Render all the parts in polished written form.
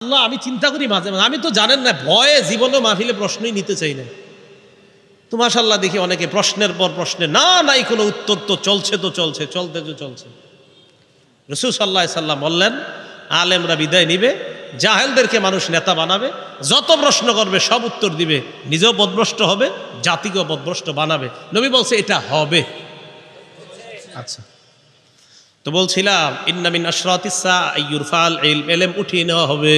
আল্লাহ, আমি চিন্তা করি মাঝে মাঝে, আমি তো জানেন না ভয়ে জীবনে মাহফিলে প্রশ্নই নিতে চাই না। তো মাশাআল্লাহ দেখি অনেকে প্রশ্নের পর প্রশ্নে নাই কোনো উত্তর, তো চলছে চলছে। রাসূল সাল্লাল্লাহু আলাইহি সাল্লাম বললেন, আলেমরা বিদায় নিবে, জাহেলদেরকে মানুষ নেতা বানাবে, যত প্রশ্ন করবে সব উত্তর দিবে, নিজেও পথভ্রষ্ট হবে, জাতিকেও পথভ্রষ্ট বানাবে। নবী বলছে এটা হবে। আচ্ছা, তো বলছিলাম ইন্না মিন আশরাতিস সাআ আইয়ুরফাল ইলম, ইলম উঠিয়ে নেওয়া হবে।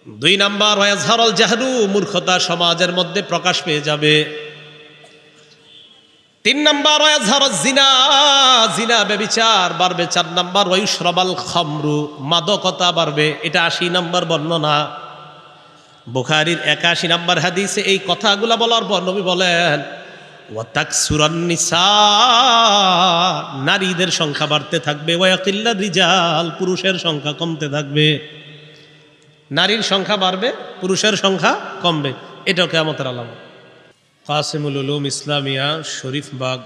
2 নাম্বার, ওয়াজহারুল জাহলু, মূর্খতা সমাজের মধ্যে প্রকাশ পেয়ে যাবে। 3 নাম্বার, ওয়াজহারুজ জিনা, জিনা ব্যভিচার বাড়বে। 4 নাম্বার, ওয়ায়ুশরাবাল খামরু, মাদকতা বাড়বে। এটা 80 নাম্বার বর্ণনা, বুখারীর 81 নাম্বার হাদিসে এই কথাগুলা বলার পর নবী বলেন, ওয়াতাকসুরান নিসা, নারীদের সংখ্যা বাড়তে থাকবে, ওয়ায়াকিল্লার রিজাল, পুরুষের সংখ্যা কমতে থাকবে। নারীর সংখ্যা বাড়বে, পুরুষের সংখ্যা কমবে, এটাও কিয়ামতের আলামত। কাসিমুল উলুম ইসলামিয়া শরীফবাগ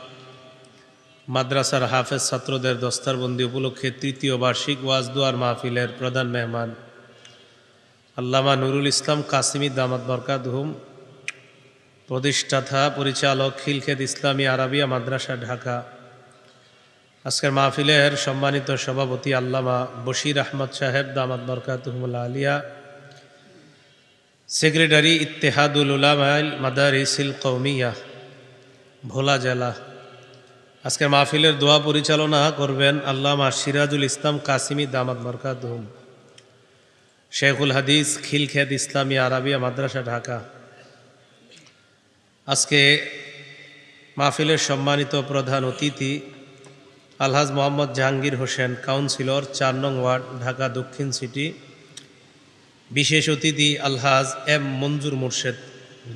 মাদ্রাসার হাফেজ ছাত্রদের দস্তারবন্দি উপলক্ষে 3য় বার্ষিক ওয়াজ দুয়ার মাহফিলের প্রধান মেহমান আল্লামা নুরুল ইসলাম কাসিমি দামাত বরকাতুহুম, প্রতিষ্ঠাতা পরিচালক, খিলক্ষেত ইসলামী আরাবিয়া মাদ্রাসা, ঢাকা। আজকের মাহফিলের সম্মানিত সভাপতি আল্লামা বশির আহমদ সাহেব দামাত বরকাতুহুল আলিয়া, সেক্রেটারি ইত্তেহাদুল উলামাল মাদারিসিল কওমিয়া, ভোলা জেলা। আজকের মাহফিলের দোয়া পরিচালনা করবেন আল্লামা সিরাজুল ইসলাম কাসিমি দামাত বরকাতুহুম, শেখুল হাদিস, খিলক্ষেত ইসলামী আরাবিয়া মাদ্রাসা, ঢাকা। আজকে মাহফিলের সম্মানিত প্রধান অতিথি আলহাজ মোহাম্মদ জাহাঙ্গীর হোসেন, কাউন্সিলর, 4 নং ওয়ার্ড, ঢাকা দক্ষিণ সিটি। বিশেষ অতিথি আলহাজ এম মঞ্জুর মুর্শেদ,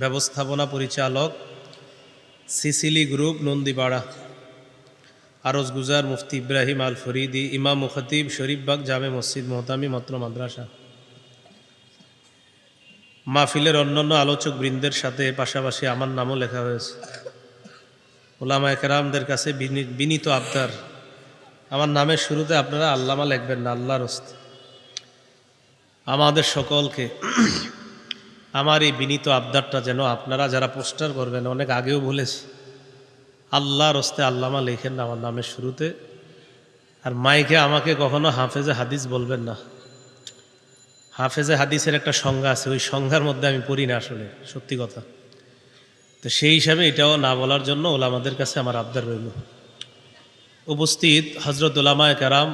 ব্যবস্থাপনা পরিচালক, সিসিলি গ্রুপ, নন্দীপাড়া। আরজ গুজার মুফতি ইব্রাহিম আল ফরিদি, ইমাম ও খতিব, শরীফবাগ জামে মসজিদ, মোহতামি মত্র মাদ্রাসা। মাহফিলের অন্যান্য আলোচক বৃন্দের সাথে পাশাপাশি আমার নামও লেখা হয়েছে। ওলামায়ে কেরামদের কাছে বিনীত আবদার, আমার নামের শুরুতে আপনারা আল্লামা লিখবেন না, আল্লাহর হস্তে। আমাদের সকলকে আমার এই বিনীত আবদারটা যেন আপনারা যারা পোস্টার করবেন, অনেক আগেও বলেছি, আল্লাহর হস্তে আল্লামা লেখেন না আমার নামের শুরুতে। আর মাইকে আমাকে কখনো হাফেজে হাদিস বলবেন না। হাফেজে হাদিসের একটা সংজ্ঞা আছে, ওই সংজ্ঞার মধ্যে আমি পড়ি না আসলে, সত্যি কথা। তো সেই হিসাবে এটাও না বলার জন্য ওলামাদের কাছে আমার আবদার রইল। উপস্থিত হজরত উলামায়ে কেরাম,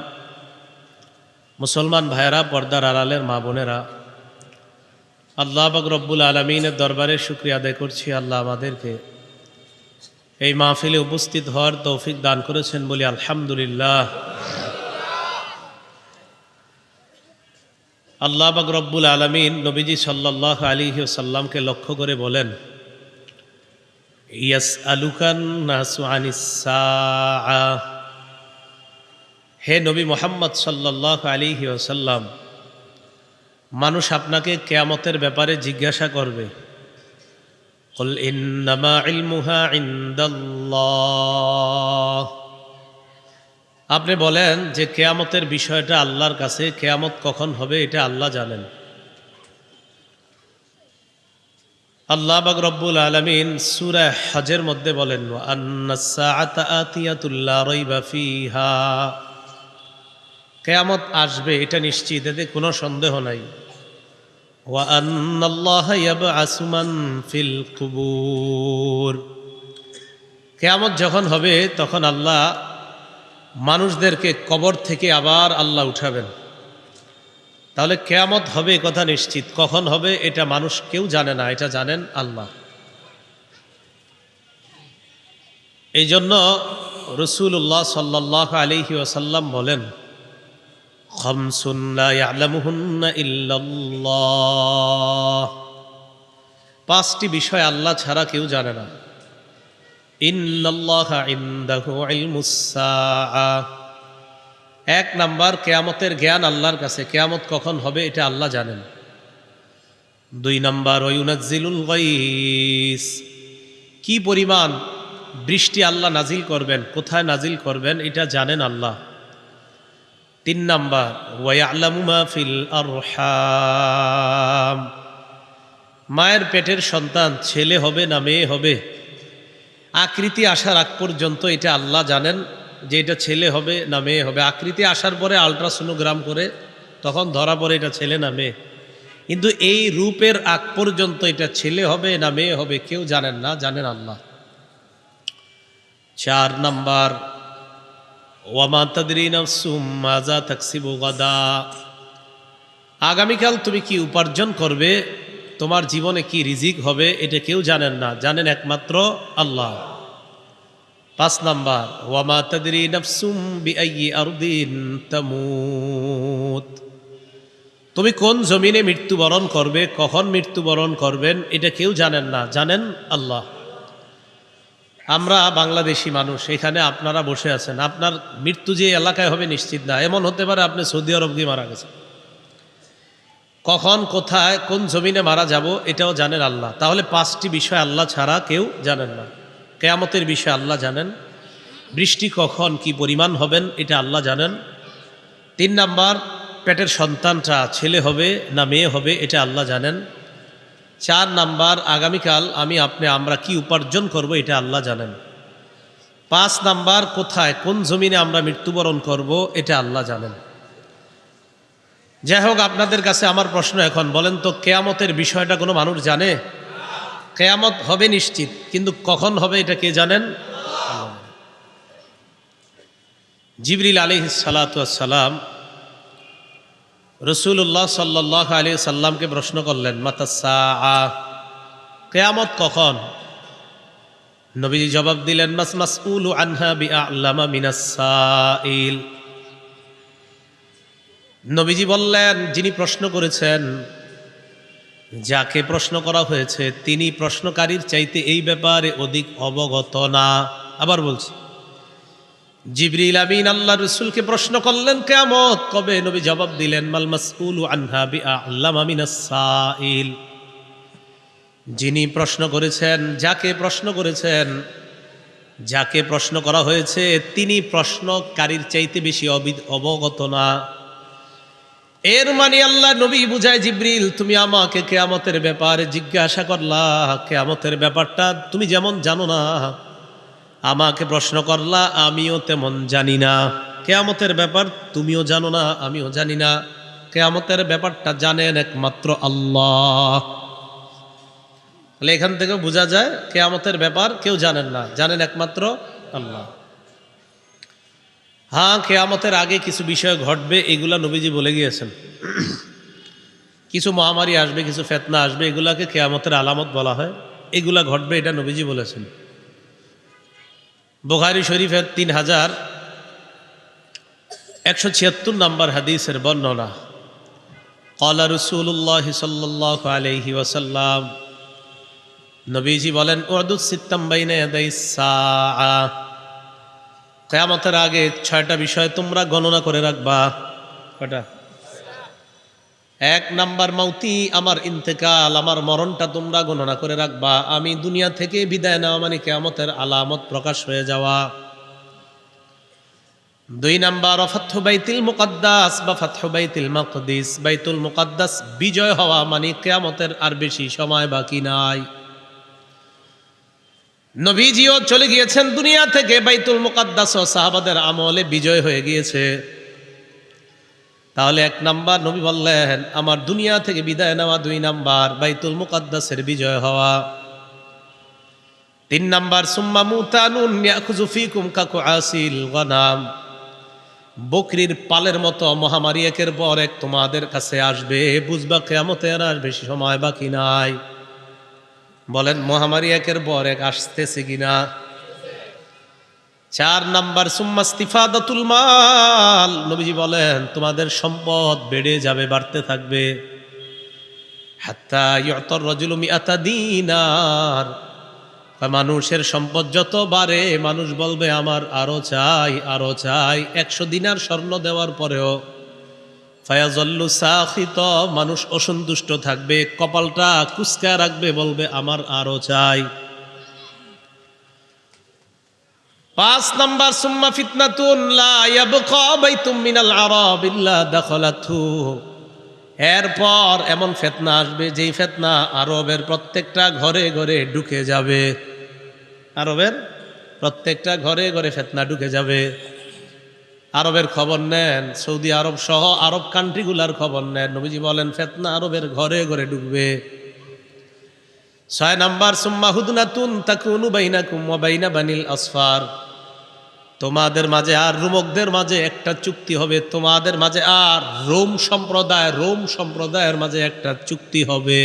মুসলমান ভাইয়েরা, পর্দার আড়ালের মা বোনেরা, আল্লাহ পাক রব্বুল আলামিনের দরবারে শুকরিয়া আদায় করছি, আল্লাহ আমাদেরকে এই মাহফিলে উপস্থিত হওয়ার তৌফিক দান করেছেন বলি আলহামদুলিল্লাহ। আল্লাহ পাক রব্বুল আলামিন নবীজি সাল্লাল্লাহু আলাইহি ওয়াসাল্লামকে লক্ষ্য করে বলেন, ইয়াসআলুকান নাসু আনিস সাআ, হে নবী মুহাম্মদ সাল্লাল্লাহু আলাইহি ওয়াসাল্লাম, মানুষ আপনাকে কিয়ামতের ব্যাপারে জিজ্ঞাসা করবে। কুল ইন্নামা ইলমুহা ইনদাল্লাহ, আপনি বলেন যে কিয়ামতের বিষয়টা আল্লাহর কাছে, কিয়ামত কখন হবে এটা আল্লাহ জানেন। আল্লাহ পাক রব্বুল আলামিন সূরা হজের মধ্যে বলেন, ওয়া আন্নাস সাআতা আতিয়াতুল লা রাইবা ফিহা, কিয়ামত আসবে এটা নিশ্চিত, এতে কোনো সন্দেহ নাই। ওয়া আন্নাল্লাহা ইয়াবআসু মান ফিল কুবুর, কিয়ামত যখন হবে তখন আল্লাহ মানুষদেরকে কবর থেকে আবার আল্লাহ উঠাবেন। তাহলে কিয়ামত হবে কথা নিশ্চিত, কখন হবে এটা মানুষ কেউ জানে না, এটা জানেন আল্লাহ। এই জন্য রাসূলুল্লাহ সাল্লাল্লাহু আলাইহি ওয়াসাল্লাম বলেন, খামসুন লা ইয়ালামুহুন্না ইল্লাল্লাহ, 5টি বিষয় আল্লাহ ছাড়া কেউ জানে না। ইন্নাল্লাহা ইনদাহু ইলমুস সাআ, 1 নাম্বার কিয়ামতের জ্ঞান আল্লাহর কাছে, কিয়ামত কখন হবে এটা আল্লাহ জানেন। 2 নাম্বার, ওয়ায়ুনাজ্জিলুল গায়স, কি পরিমাণ বৃষ্টি আল্লাহ নাজিল করবেন, কোথায় নাজিল করবেন এটা জানেন আল্লাহ। তিন নাম্বার ওয়ায়ালামু মা ফিল আরহাম, মায়ের পেটের সন্তান ছেলে হবে না মেয়ে হবে, আকৃতি আসার আগ পর্যন্ত এটা আল্লাহ জানেন যে এটা ছেলে হবে না মেয়ে হবে। আকৃতি আসার পরে আলট্রাসোনোগ্রাম করে তখন ধরা পড়ে এটা ছেলে না মেয়ে, কিন্তু এই রূপের আগ পর্যন্ত এটা ছেলে হবে না মেয়ে হবে কেউ জানেন না, জানেন আল্লাহ। চার নাম্বার ওয়ামা তাদরি নাফসুম মাযা তাকসিবু গাদা, আগামীকাল তুমি কি উপার্জন করবে, তোমার জীবনে কি রিজিক হবে এটা কেউ জানেন না, জানেন একমাত্র আল্লাহ। পাঁচ নাম্বার ওয়ামা তাদরি নাফসুম বিআইয়ি আরদিন তামুত, তুমি কোন জমিনে মৃত্যুবরণ করবে, কখন মৃত্যুবরণ করবেন এটা কেউ জানেন না, জানেন আল্লাহ। আমরা বাংলাদেশি মানুষ, এখানে আপনারা বসে আছেন, আপনার মৃত্যু যে এলাকায় হবে নিশ্চিত না, এমন হতে পারে আপনি সৌদি আরব গিয়ে মারা গেছেন। কখন কোথায় কোন জমিনে মারা যাব এটাও জানেন আল্লাহ। তাহলে পাঁচটি বিষয় আল্লাহ ছাড়া কেউ জানেন না। কিয়ামতের বিষয় আল্লাহ জানেন, বৃষ্টি কখন কি পরিমাণ হবেন এটা আল্লাহ জানেন। তিন নাম্বার পেটের সন্তানটা ছেলে হবে না মেয়ে হবে এটা আল্লাহ জানেন। চার নাম্বার আগামীকাল আমরা কি উপার্জন করব এটা আল্লাহ জানেন। পাঁচ নাম্বার কোথায় কোন জমিনে আমরা মৃত্যুবরণ করব এটা আল্লাহ জানেন। যাই হোক, আপনাদের কাছে আমার প্রশ্ন এখন, বলেন তো কিয়ামতের বিষয়টা কোনো মানুষ জানে? কিয়ামত হবে নিশ্চিত, কিন্তু কখন হবে এটা কে জানেন? জিবরিল আলাইহিস সালাতু ওয়াস সালাম রাসূলুল্লাহ সাল্লাল্লাহু আলাইহি সাল্লামকে প্রশ্ন করলেন, মাতাস সাআ, কিয়ামত কখন? নবীজি জবাব দিলেন, মাসউলু আনহা বিআ'লামা মিনাস সাইল। নবীজি বললেন, যিনি প্রশ্ন করেছেন, যাকে প্রশ্ন করা হয়েছে তিনি প্রশ্নকারীর চাইতে এই ব্যাপারে অধিক অবগত না। আবার বলছি, জিবরিল আমিন আল্লাহ রাসূলকে প্রশ্ন করলেন কিয়ামত কবে? নবী জবাব দিলেন, মাল মাসউলু আনহা বিআ'লামা মিনাস সাইল। যিনি প্রশ্ন করেছেন, যাকে প্রশ্ন করা হয়েছে তিনি প্রশ্নকারীর চাইতে বেশি অবগত না। এর মানে আল্লাহ নবী বুঝায়, জিবরিল তুমি আমাকে কিয়ামতের ব্যাপারে জিজ্ঞাসা করলা, কিয়ামতের ব্যাপারটা তুমি যেমন জানো না, আমাকে প্রশ্ন করলা, আমিও তেমন জানি না। কিয়ামতের ব্যাপার তুমিও জানো না, আমিও জানি না। কিয়ামতের ব্যাপারটা জানেন একমাত্র আল্লাহ। তাহলে এখান থেকে বোঝা যায় কিয়ামতের ব্যাপার কেউ জানেন না, জানেন একমাত্র আল্লাহ। হ্যাঁ, কিয়ামতের আগে কিছু বিষয় ঘটবে, এগুলা নবীজি বলে গিয়েছেন। কিছু মহামারী আসবে, কিছু ফিতনা আসবে, এগুলাকে কিয়ামতের আলামত বলা হয়, এগুলা ঘটবে, এটা নবীজি বলেছেন। বুখারী শরীফের 3176 নম্বর হাদিসের বর্ণনা, ক্বালা রাসূলুল্লাহ সাল্লাল্লাহু আলাইহি ওয়াসাল্লাম, নবীজি বলেন, উদুস সিত্তাম বাইনা ইয়াদাইস সাআ, কিয়ামতের আগে 6টা বিষয় তোমরা গণনা করে রাখবা। কয়টা? 1 নাম্বার মাউতি, আমার ইন্তেকাল, আমার মরণটা তোমরা গণনা করে রাখবা। আমি দুনিয়া থেকে বিদায় নেওয়া মানে কিয়ামতের আলামত প্রকাশ হয়ে যাওয়া। 2 নাম্বার ফাতহু বাইতুল মুকাদ্দাস বা ফাতহু বাইতুল মাকদিস, বাইতুল মুকাদ্দাস বিজয় হওয়া মানে কিয়ামতের আর বেশি সময় বাকি নাই। নবীজিও চলে গিয়েছেন দুনিয়া থেকে, বাইতুল মুকাদ্দাস ও সাহাবাদের আমলে বিজয় হয়ে গিয়েছে। তাহলে 1 নাম্বার নবী বললেন আমার দুনিয়া থেকে বিদায় নেওয়া, 2 নাম্বার বাইতুল মুকাদ্দাসের বিজয় হওয়া, 3 নাম্বার সুম্মা মুতানুন ইয়াখুযু ফীকুম কাকুআসিল গনাম, বকরির পালের মতো মহামারী একের পর এক তোমাদের কাছে আসবে, বুঝবা কিয়ামতের আর বেশি সময় বাকি নাই। বলেন মহামারী একের পর এক আসতেছে কিনা? 4 নাম্বার সুম্মা ইস্তিফাদাতুল মাল, নবীজি বলেন তোমাদের সম্পদ বেড়ে যাবে, বাড়তে থাকবে। হাত্তা ইউতার রাজুলু মিআতা দিনার, মানুষের সম্পদ যত বাড়ে মানুষ বলবে আমার আরো চাই, আরো চাই। 100 দিনার স্বর্ণ দেওয়ার পরেও ফায়াজল্লু সাখিত, মানুষ অসন্তুষ্ট থাকবে, কপালটা কুঁচকা রাখবে, বলবে আমার আরো চাই। 5 নাম্বার, সুম্মা ফিতনাতুন লা ইয়াবকা বাইতুম মিনাল আরাব ইল্লা দাখালাতহু। এরপর এমন ফিতনা আসবে যেই ফিতনা আরবের প্রত্যেকটা ঘরে ঘরে ঢুকে যাবে। আরবের প্রত্যেকটা ঘরে ঘরে ফিতনা ঢুকে যাবে। আরবের খবর নেন, সৌদি আরব সহ আরব কান্ট্রিগুলার খবর নেন। নবীজি বলেন ফিতনা আরবের ঘরে ঘরে ঢুকবে। 6 নাম্বার, সুম্মা হুদনাতুন তাকুনু বাইনাকুম ওয়া বাইনা বানিল আসফার। তোমাদের মাঝে আর রোমকদের মাঝে একটা চুক্তি হবে, তোমাদের মাঝে আর রোম সম্প্রদায়ের মাঝে একটা চুক্তি হবে।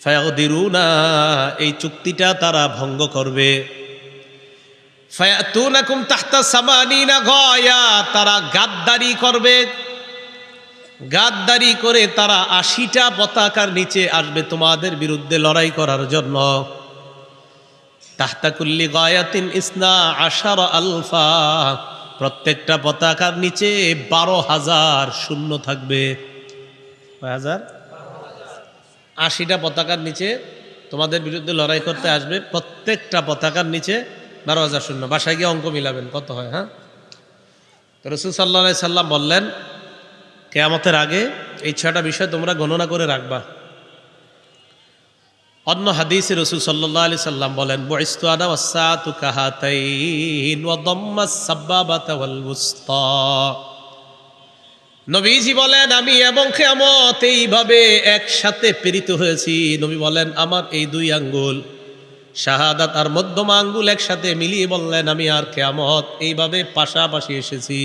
ফায়াগদিরুনা, এই চুক্তিটা তারা ভঙ্গ করবে। ফায়াতুনাকুম তাহতা সামানিনা গায়া, তারা গাদ্দারি করবে। গাদ্দারি করে তারা 80টা পতাকার নিচে আসবে তোমাদের বিরুদ্ধে লড়াই করার জন্য। তাহতা কুল্লি গায়াতিন ইসনা আশারা আলফা, প্রত্যেকটা পতাকার নিচে 12,000 সৈন্য থাকবে। কয় হাজার? 80টা পতাকার নিচে তোমাদের বিরুদ্ধে লড়াই করতে আসবে, প্রত্যেকটা পতাকার নিচে 12,000 সৈন্য। বাসায় গিয়ে অঙ্ক মিলাবেন কত হয়। হ্যাঁ, রাসূল সাল্লাল্লাহু আলাইহি সাল্লাম বললেন কিয়ামতের আগে এই 6টা বিষয় তোমরা গণনা করে রাখবা। অন্য হাদিসে রাসূল সাল্লাল্লাহু আলাইহি সাল্লাম বলেন বুইসতু আনা ওয়াসসাতু কাহাতাইন ওয়া দাম্মাস সাব্বাবাতা ওয়াল উসতা। নবীজি বলেন আমি এবং কিয়ামত এইভাবে একসাথে প্রেরিত হয়েছি। নবী বলেন আমার এই 2 আঙ্গুল শাহাদাত আর মধ্যমা আঙ্গুল একসাথে মিলিয়ে বললেন আমি আর কিয়ামত এইভাবে পাশাপাশি এসেছি।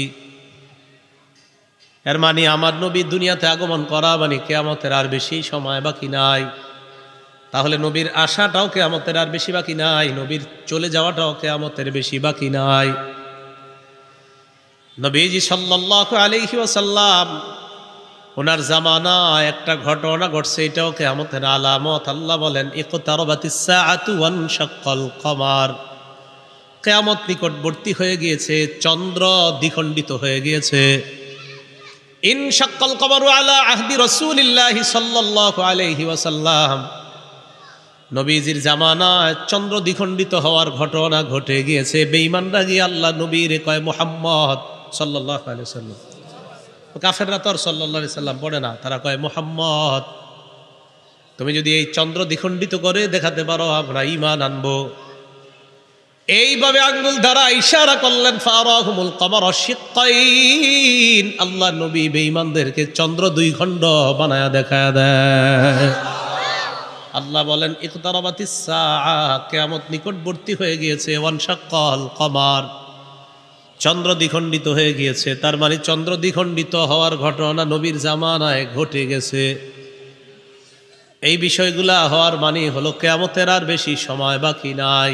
এর মানে আমার নবী দুনিয়াতে আগমন করা মানে কিয়ামতের আর বেশি সময় বাকি নাই। তাহলে নবীর আশাটাও কিয়ামতের আর বেশি বাকি নাই, নবীর চলে যাওয়াটাও কিয়ামতের বেশি বাকি নাই। নবীজি সাল্লাল্লাহু আলাইহি ওয়াসাল্লাম ওনার জামানায় একটা ঘটনা ঘটছে, এটাও কিয়ামতের আলামত। আল্লাহ বলেন ইকতারাবাতিস সাআতু ওয়ানশাক্কাল কমার, কিয়ামত নিকটবর্তী হয়ে গিয়েছে, চন্দ্র দ্বিখণ্ডিত হয়ে গিয়েছে। ইনশাক্কাল কমারু আলা আহদি রাসূলিল্লাহি সাল্লাল্লাহু আলাইহি ওয়াসাল্লাম, নবীজির জামানায় চন্দ্র দ্বিখণ্ডিত হওয়ার ঘটনা ঘটে গিয়েছে। বেঈমানরা গিয়ে আল্লাহ নবীরে কয় মুহাম্মদ সাল্লাল্লাহু আলাইহি ওয়াসাল্লাম, কাফেররা তো আর সাল্লাল্লাহু আলাইহি সাল্লাম পড়ে না, তারা কয় মুহাম্মদ তুমি যদি এই চন্দ্র দ্বিখণ্ডিত করে দেখাতে পারো আমরা ঈমান আনবো। এইভাবে আঙ্গুল দ্বারা ইশারা করলেন ফারাহুমুল কমার শিক্কাইন, আল্লাহ নবী বেঈমানদেরকে চন্দ্র 2 খণ্ড বানায়া দেখায় দেয়। আল্লাহ বলেন ইকতারাবাতিস সাআ, কিয়ামত নিকটবর্তী হয়ে গিয়েছে। ওয়ানশাক্কাল কমার, চন্দ্র দ্বিখণ্ডিত হয়ে গিয়েছে। তার মানে চন্দ্র দ্বিখণ্ডিত হওয়ার ঘটনা নবীর জামানায় ঘটে গেছে। এই বিষয়গুলা হওয়ার মানে হলো কিয়ামতের আর বেশি সময় বাকি নাই।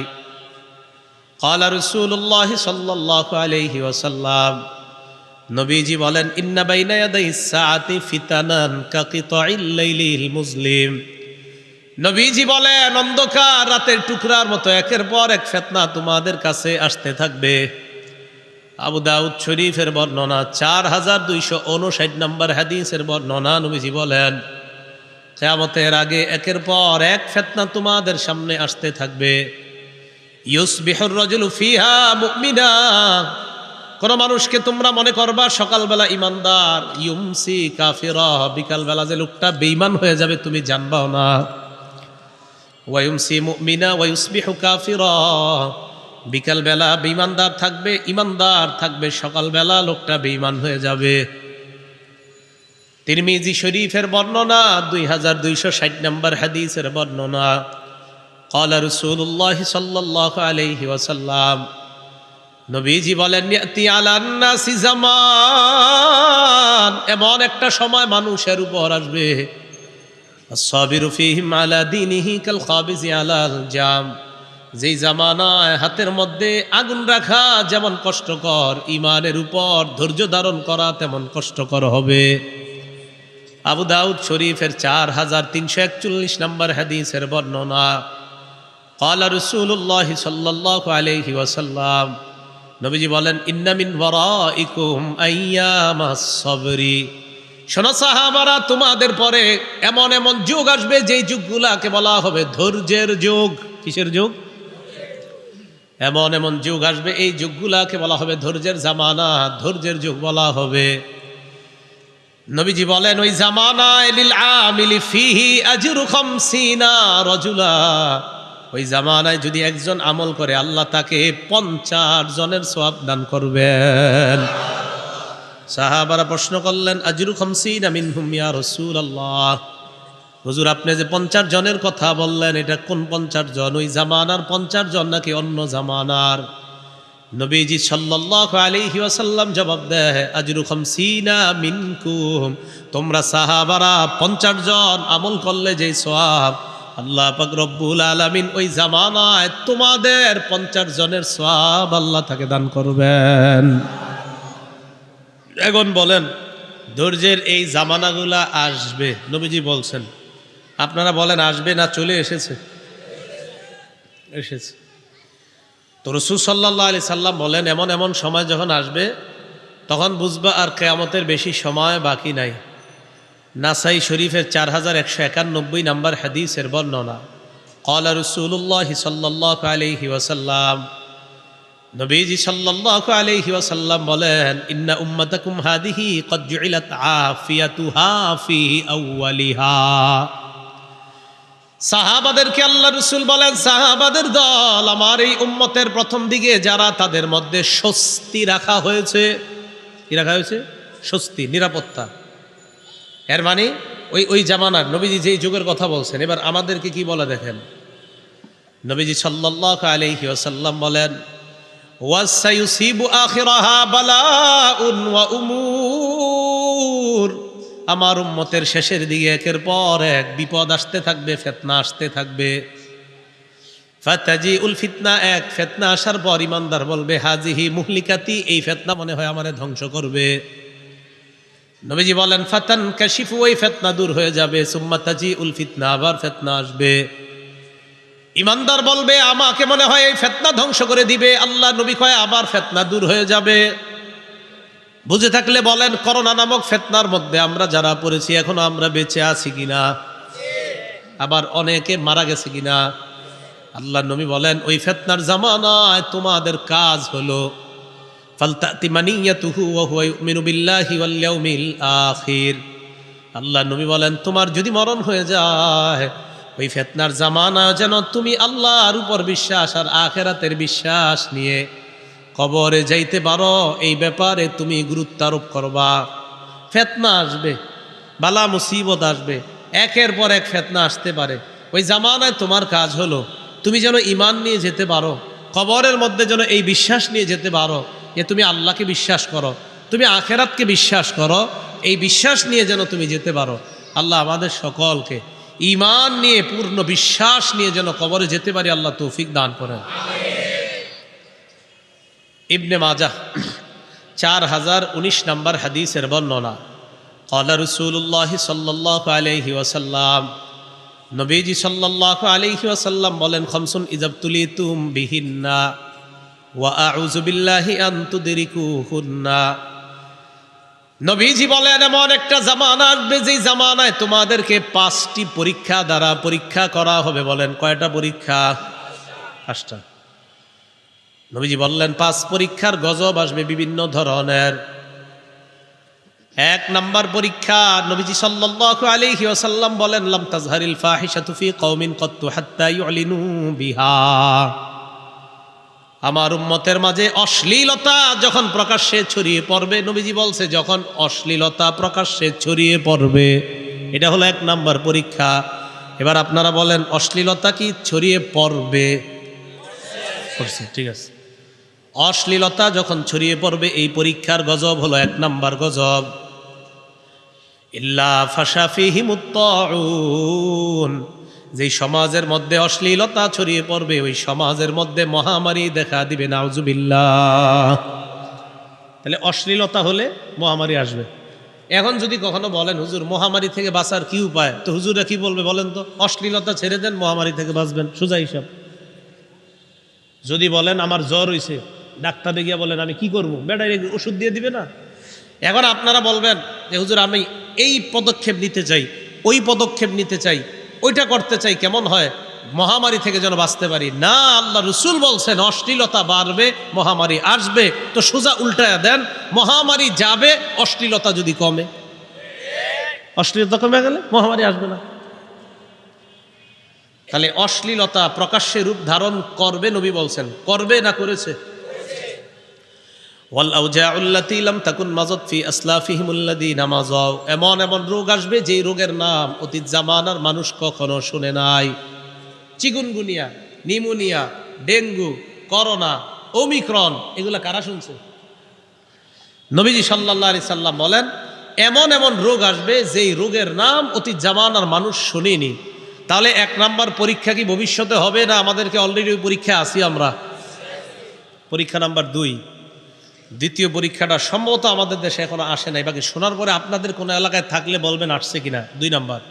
ক্বালা রাসূলুল্লাহ সাল্লাল্লাহু আলাইহি ওয়াসাল্লাম, নবীজি বলেন ইন্না বাইনা ইয়াদাইস সাআতি ফিতানান কাকিতাইল লাইলিল মুজলিম। নবীজি বলেন অন্ধকার রাতের টুকরার মতো একের পর এক ফিতনা তোমাদের কাছে আসতে থাকবে। আবু দাউদ শরীফের বর্ণনা, 4259 নম্বর হাদিসের বর্ণনা। নবীজি বলেন কিয়ামতের আগে একের পর এক ফিতনা তোমাদের সামনে আসতে থাকবে। ইউসবিহুর রাজুলু ফিহা মুমিনা, কোন মানুষকে তোমরা মনে করবা সকালবেলা ইমানদার, ইউমসি কাফিরা, বিকালবেলা যে লোকটা বেঈমান হয়ে যাবে তুমি জানবাও না। ওয়ায়ুমসি মুমিনা ওয়ায়ুসবিহু কাফিরা, বিকালবেলা বেঈমানদার থাকবে, ইমানদার থাকবে, সকালবেলা লোকটা বেঈমান হয়ে যাবে। তিরমিজি শরীফের বর্ণনা, 2260 নম্বর হাদিসের বর্ণনা। ক্বালা রাসূলুল্লাহ সাল্লাল্লাহু আলাইহি ওয়াসাল্লাম, নবীজি বলেন ইয়াতি আলান নাসি জামান, এমন একটা সময় মানুষের উপর আসবে আস-সাবিরু ফীহিম আলা দীনিহি কাল খাবিজি আলাল জাম, যেই জামানায় হাতের মধ্যে আগুন রাখা যেমন কষ্টকর, ইমানের উপর ধৈর্য ধারণ করা তেমন কষ্টকর হবে। আবু দাউদ শরীফের 4341 নম্বর হাদিসের বর্ণনা। ক্বালা রাসূলুল্লাহ সাল্লাল্লাহু আলাইহি ওয়াসাল্লাম, নবীজি বলেন ইন্না মিন ওয়ারাইকুম আইয়ামাস সাবরি, শোনো সাহাবারা তোমাদের পরে এমন এমন যুগ আসবে যেই যুগগুলাকে বলা হবে ধৈর্যের যুগ। কিসের যুগ? এমন এমন যুগ আসবে, এই যুগগুলাকে বলা হবে ধৈর্যের জামানা, ধৈর্যের যুগ বলা হবে। নবীজি বলেন ওই জামানায় লিল আমিলি ফিহি আজরু 50 রাজুলা, ওই জামানায় যদি একজন আমল করে আল্লাহ তাকে 50 জনের সওয়াব দান করবেন। সাহাবারা প্রশ্ন করলেন আজরু 50 মিনহুম ইয়া রাসূলুল্লাহ, হুজুর আপনি যে 50 জনের কথা বললেন এটা কোন 50 জন? ওই জামানার 50 জন নাকি অন্য জামানার? নবীজি সাল্লাল্লাহু আলাইহি ওয়াসাল্লাম জবাব দেয় আজরু 50 মিনকুম, তোমরা সাহাবারা 50 জন আমল করলে যেই সওয়াব আল্লাহ পাক রব্বুল আলামিন ওই জামানায় তোমাদের 50 জনের সওয়াব আল্লাহ তাকে দান করবেন। এখন বলেন ধৈর্যের এই জামানাগুলা আসবে, নবীজি বলছেন, আপনারা বলেন আসবে না চলে এসেছে? এসেছে। তো রাসূল সাল্লাল্লাহু আলাইহি সাল্লাম বলেন এমন এমন সময় যখন আসবে তখন বুঝবা আর কিয়ামতের বেশি সময় বাকি নাই। নাসাই শরীফের 4191 নম্বর হাদিসের বর্ণনা। ক্বালা রাসূলুল্লাহ সাল্লাল্লাহু আলাইহি ওয়াসাল্লাম, নবীজি সাল্লাল্লাহু আলাইহি ওয়াসাল্লাম বলেন ইন্না উম্মাতাকুম হাদিহি ক্বাদ জুইলাত আফিয়াতুহা ফি আউয়ালিহা। সাহাবাদেরকে আল্লাহ রাসূল বলেন সাহাবাদের দল, আমার এই উম্মতের প্রথম দিকে যারা, তাদের মধ্যে স্বস্তি রাখা হয়েছে। কি রাখা হয়েছে? স্বস্তি, নিরাপত্তা। এর মানে ওই জামানার নবীজি যেই যুগের কথা বলছেন, এবার আমাদেরকে কি বলে দেখেন। নবীজি সাল্লাল্লাহু আলাইহি ওয়াসাল্লাম বলেন ওয়াসায়ুসিবু আখিরাহা বালাউন ওয়া উমুর, আমার উম্মতের শেষের দিকে একের পর এক বিপদ আসতে থাকবে, ফিতনা আসতে থাকবে। ফাতাজিউল ফিতনা, এক ফিতনা আসার পর ইমানদার বলবে হাজিহি মুহলিকাতি, এই ফিতনা মনে হয় আমারে ধ্বংস করবে। নবীজি বলেন ফাতান কাশিফু, ওই ফিতনা দূর হয়ে যাবে। সুম্মা তাজিউল ফিতনা, আবার ফিতনা আসবে। ইমানদার বলবে আমাকে মনে হয় এই ফিতনা ধ্বংস করে দিবে। আল্লাহ নবী কয় আবার ফিতনা দূর হয়ে যাবে। বুঝে থাকলে বলেন করোনা নামক ফিতনার মধ্যে আমরা যারা পড়েছি এখনো আমরা বেঁচে আছি কিনা? আবার অনেকে মারা গেছে কিনা? আল্লাহ নবী বলেন ওই ফিতনার জামানায় তোমাদের কাজ হলো ফালতাতি মানিয়াতুহু ওয়া হুয়া ইউমিনু বিল্লাহি ওয়াল ইয়াউমিল আখির। আল্লাহ নবী বলেন তোমার যদি মরণ হয়ে যায় ওই ফিতনার জামানা যেন তুমি আল্লাহর উপর বিশ্বাস আর আখিরাতের বিশ্বাস নিয়ে কবরে যাইতে পারো, এই ব্যাপারে তুমি গুরুত্ব আরোপ করবা। ফিতনা আসবে, বালা মুসিবত আসবে, একের পর এক ফিতনা আসতে পারে। ওই জামানায় তোমার কাজ হলো তুমি যেন ঈমান নিয়ে যেতে পারো, কবরের মধ্যে যেন এই বিশ্বাস নিয়ে যেতে পারো যে তুমি আল্লাহকে বিশ্বাস করো, তুমি আখিরাতকে বিশ্বাস করো, এই বিশ্বাস নিয়ে যেন তুমি যেতে পারো। আল্লাহ আমাদের সকলকে ঈমান নিয়ে পূর্ণ বিশ্বাস নিয়ে যেন কবরে যেতে পারি, আল্লাহ তৌফিক দান করেন। ইবনে মাজাহ 4019 নম্বর হাদিসের বর্ণনা। ক্বালা রাসূলুল্লাহ সাল্লাল্লাহু আলাইহি ওয়াসাল্লাম, নবীজি সাল্লাল্লাহু আলাইহি ওয়াসাল্লাম বলেন খামসুন ইযাবতুলিতুম বিহিন্না ওয়া আউযু বিল্লাহি আন তুদরিকুহুন্না। নবীজি বলেন এমন একটা জামানা আসবে যেই জামানায় তোমাদেরকে 5টি পরীক্ষা দ্বারা পরীক্ষা করা হবে। বলেন কয়টা পরীক্ষা? 5টা। নবীজি বললেন 5 পরীক্ষার গজব আসবে বিভিন্ন ধরনের। 1 নাম্বার পরীক্ষা, নবীজি সাল্লাল্লাহু আলাইহি ওয়াসাল্লাম বলেন লাম তাজহারিল ফাহিশাতু ফি কওমিন কাত্তু হাত্তা ইউলিনু বিহা। আমার উম্মতের মাঝে অশ্লীলতা যখন প্রকাশ্যে ছড়িয়ে পড়বে, নবীজি বলছে যখন অশ্লীলতা প্রকাশ্যে ছড়িয়ে পড়বে, এটা হলো 1 নাম্বার পরীক্ষা। এবার আপনারা বলেন অশ্লীলতা কি ছড়িয়ে পড়বে? পড়ছে, ঠিক আছে। অশ্লীলতা যখন ছড়িয়ে পড়বে এই পরীক্ষার গজব হলো 1 নাম্বার গজব ইল্লা ফাশা ফীহিমুত তাউন, যেই সমাজের মধ্যে অশ্লীলতা ছড়িয়ে পড়বে ওই সমাজের মধ্যে মহামারী দেখা দিবে, নাউজুবিল্লাহ। তাহলে অশ্লীলতা হলে মহামারী আসবে। এখন যদি কখনো বলেন হুজুর মহামারী থেকে বাঁচার কি উপায়, তো হুজুরা কি বলবে বলেন তো? অশ্লীলতা ছেড়ে দেন, মহামারী থেকে বাঁচবেন, সোজা হিসাব। যদি বলেন আমার জ্বর হইছে, ডাক্তারে গিয়া বলেন আমি কি করবো, বেটার ওষুধ দিয়ে দিবে না? এখন আপনারা বলবেন যে হুজুর আমি এই পদক্ষেপ নিতে চাই, ওই পদক্ষেপ নিতে চাই, ওইটা করতে চাই, কেমন হয়? মহামারী থেকে যেন বাঁচতে পারি না। আল্লাহ রসুল বলছেন অশ্লীলতা বাড়বে, মহামারী আসবে, তো সোজা উল্টায়া দেন, মহামারী যাবে অশ্লীলতা যদি কমে। অশ্লীলতা কমে গেলে মহামারী আসবে না। তাহলে অশ্লীলতা প্রকাশ্যে রূপ ধারণ করবে, নবী বলছেন করবে না করেছে? ওয়াল আউজাউল্লাতী লাম তাকুন মাযাত ফি আসলাফিহিমুল্লাযীনা মাযাউ, এমন এমন রোগ আসবে যেই রোগের নাম অতীত জামানার মানুষ কখনো শুনে নাই। Chikungunya, pneumonia, dengue, corona, Omicron, এগুলা কারা শুনছে? নবীজি সাল্লাল্লাহু আলাইহি সাল্লাম বলেন এমন এমন রোগ আসবে যেই রোগের নাম অতীত জামানার মানুষ শুনেনি। তাহলে 1 নাম্বার পরীক্ষা কি ভবিষ্যতে হবে না আমাদেরকে অলরেডি ওই পরীক্ষা আছি আমরা? পরীক্ষা নাম্বার 2, দ্বিতীয় পরীক্ষাটা সম্ভবত আমাদের দেশে এখনো আসে নাই, বাকি শোনার পরে আপনাদের কোনো এলাকায় থাকলে বলবেন আসছে কিনা। 2 নাম্বার,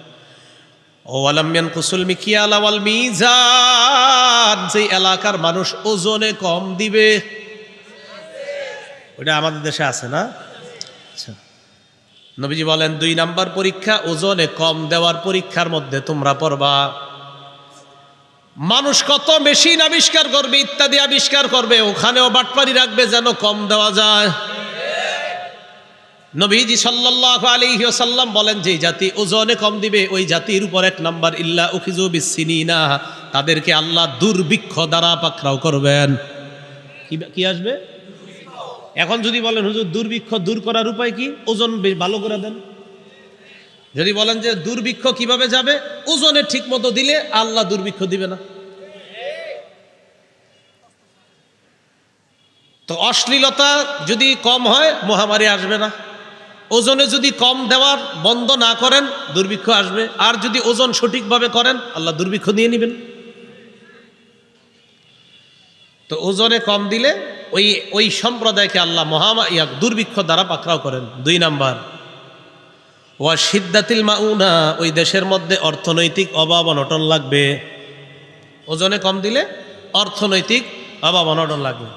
ওয়ালাম ইয়ানকুসুল মিকিয়াল ওয়াল মিজান, যে এলাকার মানুষ ওজনে কম দিবে, ওটা আমাদের দেশে আছে না? আচ্ছা, নবীজি বলেন 2 নাম্বার পরীক্ষা ওজনে কম দেওয়ার পরীক্ষার মধ্যে তোমরা পড়বা। মানুষ কত মেশিন আবিষ্কার করবে, ইত্যাদি আবিষ্কার করবে, ওখানেও বাটপারি রাখবে যেন কম দেওয়া যায়। নবীজি সাল্লাল্লাহু আলাইহি ওয়াসাল্লাম বলেন যে জাতি ওজনে কম দিবে ওই জাতির উপর 1 নাম্বার ইল্লা উখিযু বিসসিনিনা, তাদেরকে আল্লাহ দুর্ভিক্ষ দ্বারা পাকড়াও করবেন। কি আসবে? এখন যদি বলেন হুজুর দুর্ভিক্ষ দূর করার উপায় কি, ওজন ভালো করে দেন। যদি বলেন যে দুর্ভিক্ষ কিভাবে যাবে, ওজনে ঠিক মতো দিলে আল্লাহ দুর্ভিক্ষ দিবে না। তো অশ্লীলতা যদি কম হয় মহামারী আসবে না, ওজনে যদি কম দেওয়ার বন্ধ না করেন দুর্ভিক্ষ আসবে, আর যদি ওজন সঠিকভাবে করেন আল্লাহ দুর্ভিক্ষ নিয়ে নেবেন। তো ওজনে কম দিলে ওই সম্প্রদায়কে আল্লাহ দুর্ভিক্ষ দ্বারা পাকড়াও করেন। 2 নাম্বার, ওয়া শিদ্দাতিল মাউনা, ওই দেশের মধ্যে অর্থনৈতিক অভাব অনটন লাগবে। ওজনে কম দিলে অর্থনৈতিক অভাব অনটন লাগবে।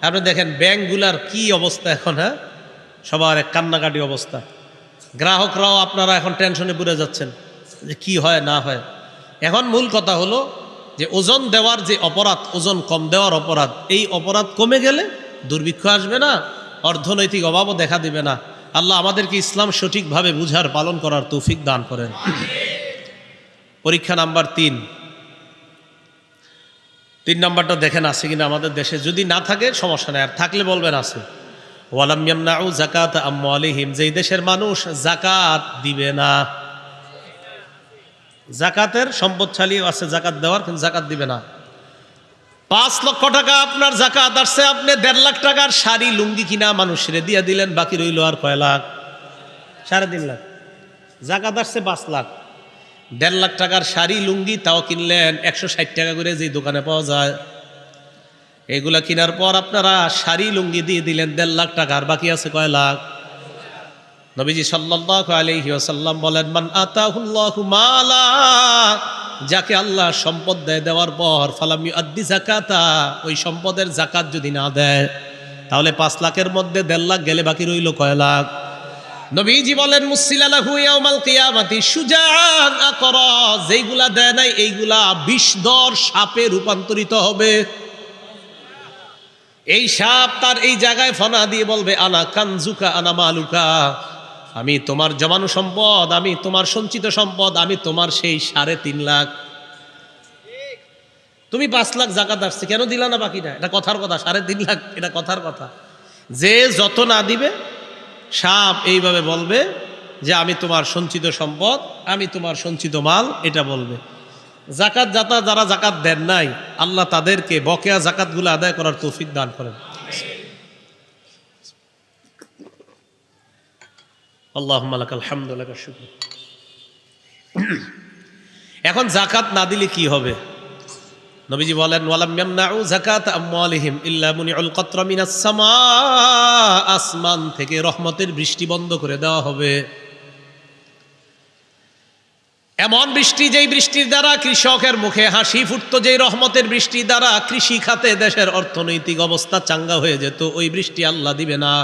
আপনি দেখেন ব্যাংকগুলার কি অবস্থা এখন, হ্যাঁ, সবার এক কান্নাকাটি অবস্থা। গ্রাহকরাও আপনারা এখন টেনশনে পড়ে যাচ্ছেন যে কি হয় না হয়। এখন মূল কথা হলো যে ওজন দেওয়ার যে অপরাধ, ওজন কম দেওয়ার অপরাধ, এই অপরাধ কমে গেলে দুর্ভিক্ষ আসবে না, অর্থনৈতিক অভাবও দেখা দিবে না। আল্লাহ আমাদেরকে ইসলাম সঠিকভাবে বুঝার পালন করার তৌফিক দান করেন। পরীক্ষা নাম্বার 3 নাম্বারটা দেখেন আছে কিনা আমাদের দেশে। যদি না থাকে সমস্যা নেই, আর থাকলে বলবেন আছে। ওয়ালাম ইয়ামনাউ যাকাত আমওয়ালিহিম, যেই দেশের মানুষ যাকাত দিবে না। যাকাতের সম্পদশালী আছে যাকাত দেওয়ার, কিন্তু যাকাত দিবে না। 5 লক্ষ টাকা আপনার যাকাত আসছে, আপনি 1.5 লাখ টাকার শাড়ি লুঙ্গি কিনা মানুষের দিয়ে দিলেন, বাকি রইল আর কয় লাখ? 3.5 লাখ। যাকাত আসছে 5 লাখ, 1.5 লাখ টাকার শাড়ি লুঙ্গি তাও কিনলেন 160 টাকা করে, যে দোকানে পাওয়া যায়। এগুলা কেনার পর আপনারা শাড়ি লুঙ্গি দিয়ে দিলেন 1.5 লাখ টাকা, আর বাকি আছে কয় লাখ? নবীজি সাল্লাল্লাহু আলাইহি ওয়াসাল্লাম বলেন মান আতাহুল্লাহু মালা, যাকে আল্লাহ সম্পদ দেওয়ার পর ফালাম ইউআদ্দি যাকাতা, ওই সম্পদের যাকাত যদি না দেয় তাহলে 5 লাখের মধ্যে 1.5 লাখ গেলে বাকি রইল কয় লাখ? নবীজি বলেন মুসিলালাহু ইয়াউমাল কিয়ামাতি শুজাআন আকরা, যেইগুলা দেয় নাই এইগুলা বিষধর সাপে রূপান্তরিত হবে। এই সাপ তার এই জায়গায় ফনা দিয়ে বলবে আনা কানজুকা আনা মালুকা, আমি তোমার জমানো সম্পদ, আমি তোমার সঞ্চিত সম্পদ, আমি তোমার সেই 3.5 লাখ। তুমি 5 লাখ যাকাত আসছে, কেন দিলা না বাকিটা? এটা কথার কথা। 3.5 লাখ এটা কথার কথা। যে যত না দিবে সাপ এইভাবে বলবে যে আমি তোমার সঞ্চিত সম্পদ, আমি তোমার সঞ্চিত মাল, এটা বলবে। যাকাত যারা যাকাত দেন নাই আল্লাহ তাদেরকে বকেয়া যাকাতগুলো আদায় করার তৌফিক দান করেন। আল্লাহুম্মা লাকাল হামদু লাকাশ শুকর। এখন যাকাত না দিলে কি হবে? নবীজি বলেন ওয়ালাম ইয়ামনাউ যাকাত আমওয়ালিহিম ইল্লা মুনিউল কতরা মিনাস সামা, আসমান থেকে রহমতের বৃষ্টি বন্ধ করে দেওয়া হবে। এমন বৃষ্টি, যেই বৃষ্টির দ্বারা কৃষকের মুখে হাসি ফুটতো, যেই রহমতের বৃষ্টির দ্বারা কৃষি খাতে দেশের অর্থনৈতিক অবস্থা চাঙ্গা হয়ে যেত, ওই বৃষ্টি আল্লাহ দিবে না।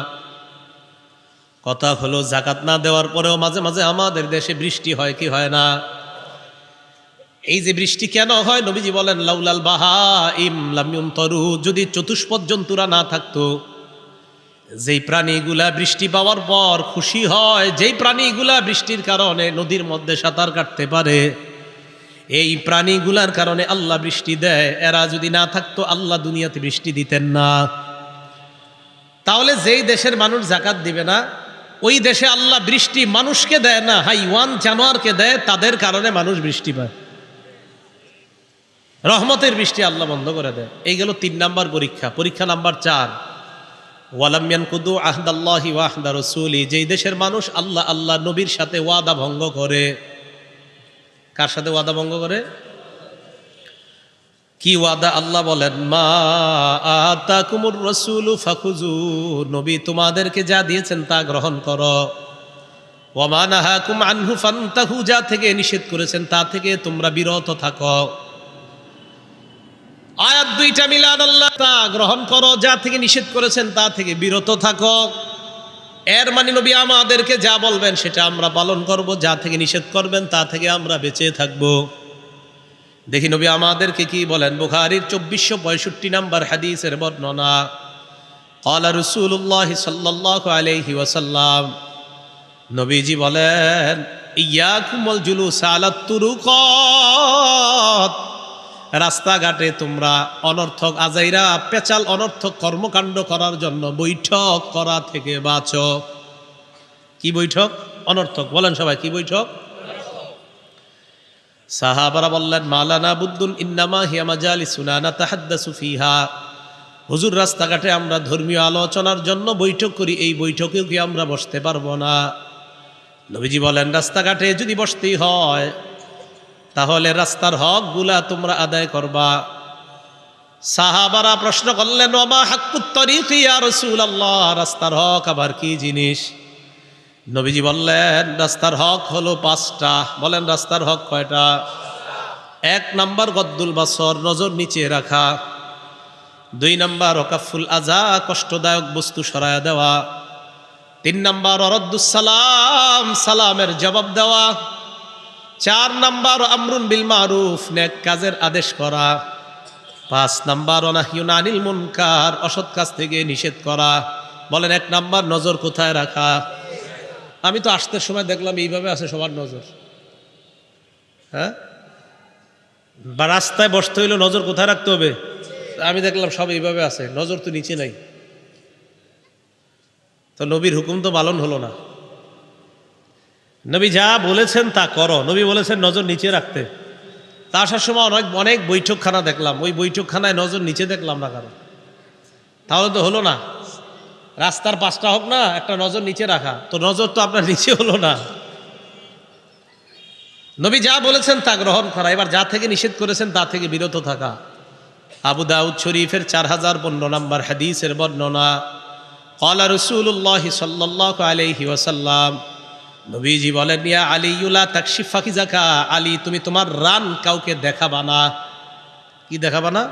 কথা হলো যাকাত না দেওয়ার পরেও মাঝে মাঝে আমাদের দেশে বৃষ্টি হয় কি হয় না? এই যে বৃষ্টি কেন হয়, নবীজি বলেন লাউলাল বাহাইম লাম ইউমতারু, যদি চতুষ্পদ জন্তুরা না থাকতো, যেই প্রাণীগুলা বৃষ্টি পাওয়ার পর খুশি হয়, যেই প্রাণীগুলা বৃষ্টির কারণে নদীর মধ্যে সাঁতার কাটতে পারে, এই প্রাণীগুলার কারণে আল্লাহ বৃষ্টি দেয়, এরা যদি না থাকতো আল্লাহ দুনিয়াতে বৃষ্টি দিতেন না। তাহলে যেই দেশের মানুষ যাকাত দিবে না, ওই দেশে আল্লাহ বৃষ্টি মানুষকে দেয় না, হাইওয়ান জানোয়ারকে দেয়, তাদের কারণে মানুষ বৃষ্টি পায়। রহমতের বৃষ্টি আল্লাহ বন্ধ করে দেয়। এই গেল 3 নাম্বার পরীক্ষা। পরীক্ষা নাম্বার 4, ওয়ালাম ইয়ানকুদু আহদাল্লাহি ওয়া আহদা রাসূলি, যেই দেশের মানুষ আল্লাহ নবীর সাথে ওয়াদা ভঙ্গ করে। কার সাথে ওয়াদা ভঙ্গ করে? কি ওয়াদা? আল্লাহ বলেন মা আতাকুমুর রাসূলু ফাখুযু, নবী তোমাদেরকে যা দিয়েছেন তা গ্রহণ করো। ওয়া মা নাহাকুম আনহু ফান্তাহু, যা থেকে নিষেধ করেছেন তা থেকে তোমরা বিরত থাকো। আয়াত 2টা মিলান, আল্লাহ তা গ্রহণ করো, যা থেকে নিষেধ করেছেন তা থেকে বিরত থাকো। এর মানে নবী আমাদেরকে যা বলবেন সেটা আমরা পালন করব, যা থেকে নিষেধ করবেন তা থেকে আমরা বেঁচে থাকব। দেখি নবী আমাদেরকে কি বলেন। বুখারীর 2465 নাম্বার হাদিসের বর্ণনা, ক্বালা রাসূলুল্লাহ সাল্লাল্লাহু আলাইহি ওয়াসাল্লাম, নবীজি বলেন ইয়াকুমুল জুলুস আলাত তুরুকাত, রাস্তাঘাটে তোমরা অনর্থক আজাইরা পেচাল অনর্থক কর্মকাণ্ড করার জন্য বৈঠক করা থেকে বাঁচো। কি বৈঠক? অনর্থক। বলেন সবাই, কি বৈঠক? সাহাবারা বললেন মালানা বুদ্দুন ইন্নামা হিয়া মাজালিসুনা নাতাহাদ্দাসু ফিহা, হুজুর রাস্তাঘাটে আমরা ধর্মীয় আলোচনার জন্য বৈঠক করি, এই বৈঠকেও কি আমরা বসতে পারবো না? নবীজি বলেন রাস্তাঘাটে যদি বসতেই হয় তাহলে রাস্তার হকগুলা তোমরা আদায় করবা। সাহাবারা প্রশ্ন করলেন ওমা হাক্কুত তরিক ইয়া রাসূলুল্লাহ, রাস্তার হক আবার কি জিনিস? নবীজি বললেন রাস্তার হক হলো 5টা। বলেন রাস্তার হক কয়টা? 1 নাম্বার গদ্দুল বাসর, নজর নিচে রাখা। 2 নাম্বার ওকাফুল আজা, কষ্টদায়ক বস্তু সরায়া দেওয়া। 3 নাম্বার অরদ্দুস সালাম, সালামের জবাব দেওয়া। 4 নাম্বার আমরুন বিল মারুফ, নেক কাজের আদেশ করা। 5 নাম্বার অনাহিউন আনিল মুনকার, অসৎ কাজ থেকে নিষেধ করা। বলেন 1 নাম্বার নজর কোথায় রাখা? আমি তো আসতে সময় দেখলাম এইভাবে আছে সবার নজর। হ্যাঁ, বা রাস্তায় বসতে হইলে নজর কোথায় রাখতে হবে? আমি দেখলাম সব এইভাবে আছে, নজর তো নিচে নাই। তো নবীর হুকুম তো পালন হলো না। নবী যা বলেছেন তা করো, নবী বলেছেন নজর নিচে রাখতে। তা আসার সময় অনেক বৈঠকখানা দেখলাম, ওই বৈঠকখানায় নজর নিচে দেখলাম না কারণ। তাহলে তো হলো না। রাস্তার 5টা হোক না, একটা নজর নিচে রাখা, তো নজর তো আপনার নিচে হলো না। নবী যা বলেছেন তা গ্রহণ করা, এবার যা থেকে নিষেধ করেছেন তা থেকে বিরত থাকা। আবু দাউদ শরীফের 4015 নাম্বার হাদিসের বর্ণনা, ক্বালা রাসূলুল্লাহ সাল্লাল্লাহু আলাইহি ওয়াসাল্লাম, নবীজি বলেন ইয়া আলিউলা তাকশিফ ফাকিজাকা, আলী তুমি তোমার রান কাউকে দেখাবা না। কি দেখাবা না?